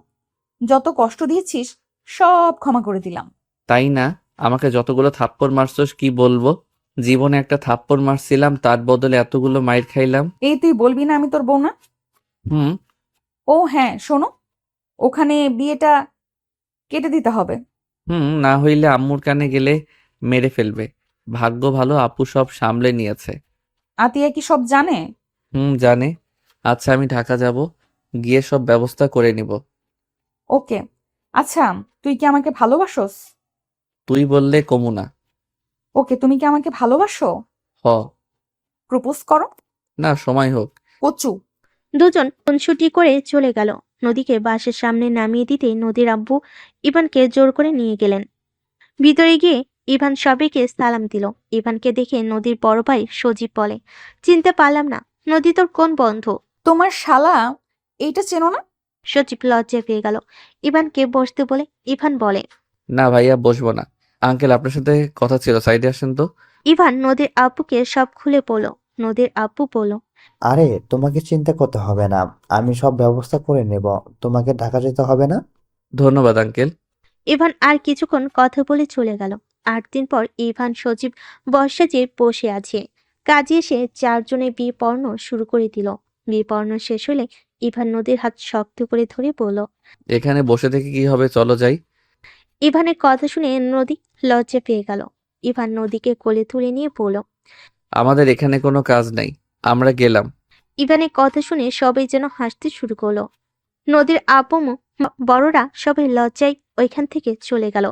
যত কষ্ট দিয়েছিস সব ক্ষমা করে দিলাম। তাই না? আমাকে যতগুলো থাপ্পড় মারছস কি বলবো? জীবনে একটা থাপ্পড় মারছিলাম, তার বদলে এতগুলো মাইর খাইলাম। এই তুই বলবি না আমি তোর বউ না? হুম। ও হ্যাঁ, শোনো, ওখানে বিয়েটা কেটে দিতে হবে। না হইলে আম্মুর কানে গেলে মেরে ফেলবে। ভাগ্য ভালো আপু সব সামলে নিয়েছে। আতিয়া কি সব জানে? জানে। আচ্ছা, আমি ঢাকা যাব, গিয়ে সব ব্যবস্থা করে নিব। ওকে। আচ্ছা, তুই কি আমাকে ভালোবাসোস? তুই বললে কমু না। ওকে, তুমি কি আমাকে ভালোবাসো? হ। প্রপোজ করো। না, সময় হোক। কচু। দুজন খুনসুটি করে চলে গেল। নদীকে বাসের সামনে নামিয়ে দিতে নদীর আব্বু ইভানকে জোর করে নিয়ে গেলেন। ভিতরে গিয়ে ইভান সবাইকে সালাম দিল। ইভানকে দেখে নদীর বড় ভাই সজীব বলে, চিনতে পারলাম না, নদী তোর কোন বন্ধু? তোমার শালা এইটা চেনো না? সজীব লজ্জা পেয়ে গেল। ইভানকে বসতে বলে ইভান বলে, না ভাইয়া, বসবো না। আঙ্কেল, আপনার সাথে কথা ছিল, সাইডে আসেন তো। ইভান নদীর আব্বুকে সব খুলে বলল। নদীর আব্বু বলল, আরে তোমাকে চিন্তা করতে হবে না, আমি সব ব্যবস্থা করে নেব, তোমাকে ঢাকা যেতে হবে না। ধন্যবাদ আঙ্কেল। ইভান আর কিছুক্ষণ কথা বলে চলে গেল। 8 দিন পর ইভান সজীব বর্ষা যে বসে আছে। কাজে এসে 4 জনে বিয়ে পড়ানো শুরু করে দিল। বিয়ে পড়ানো শেষ হলে ইভান নদীর হাত শক্ত করে ধরে বলল, এখানে বসে থেকে কি হবে, চলো যাই। ইভানের কথা শুনে নদী লজ্জা পেয়ে গেল। ইভান নদীকে কোলে তুলে নিয়ে বলল, আমাদের এখানে কোনো কাজ নাই, আমরা গেলাম। ইভানের কথা শুনে সবাই যেন হাসতে শুরু করলো। নদীর আপমু বড়রা সবাই লজ্জায় ওইখান থেকে চলে গেল।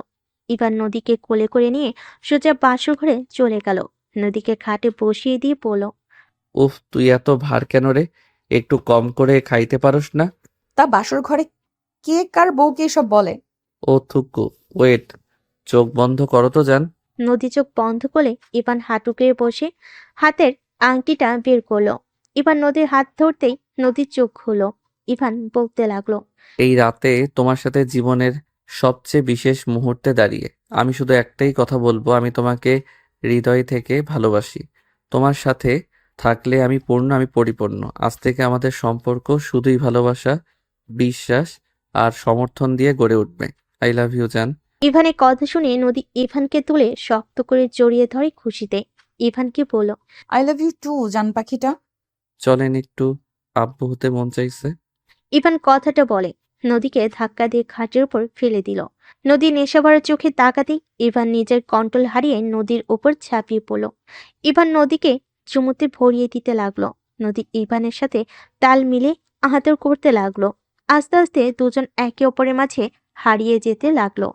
ইভান নদীকে কোলে করে নিয়ে সোজা বাসর ঘরে চলে গেল। নদীকে খাটে বসিয়ে দিয়ে বলল, উফ, তুই এত ভার কেন রে? একটু কম করে খাইতে পারোস না? তা বাসর ঘরে কে কার বউকে এসব বলে? ও থুকু, ওয়েট, চোখ বন্ধ করো তো যান। নদী চোখ বন্ধ করে ইভান হাঁটুকে বসে হাতের আংটিটা বের করলো। ইভান নদীর হাত ধরতেই নদীর চোখ হলো। ইভান বলতে লাগলো। এই রাতে তোমার সাথে জীবনের সবচেয়ে বিশেষ মুহূর্তে দাঁড়িয়ে আমি শুধু একটাই কথা বলবো, আমি তোমাকে হৃদয় থেকে ভালোবাসি। তোমার সাথে থাকলে আমি পূর্ণ, আমি পরিপূর্ণ। আজ থেকে আমাদের সম্পর্ক শুধুই ভালোবাসা, বিশ্বাস আর সমর্থন দিয়ে গড়ে উঠবে। আই লাভ ইউ জান। ইভানের কথা শুনে নদী ইভানকে তুলে শক্ত করে জড়িয়ে ধরে খুশিতে। ইভানকে বলল, আই লাভ ইউ টু জান পাখিটা। চলেন, একটু আব্বু হতে মন চাইছে। ইভান কথাটা বলে নদীকে ধাক্কা দিয়ে খাটের উপর ফেলে দিল। নদী নেশাভরা চোখে তাকাতেই ইভান নিজের কন্ট্রোল হারিয়ে নদীর উপর ঝাঁপিয়ে পড়ল। ইভান নদীকে চুমুতে ভরিয়ে দিতে লাগলো। নদী ইভানের সাথে তাল মিলে আহাতর করতে লাগলো। আস্তে আস্তে দুজন একে অপরের মাঝে হারিয়ে যেতে লাগলো।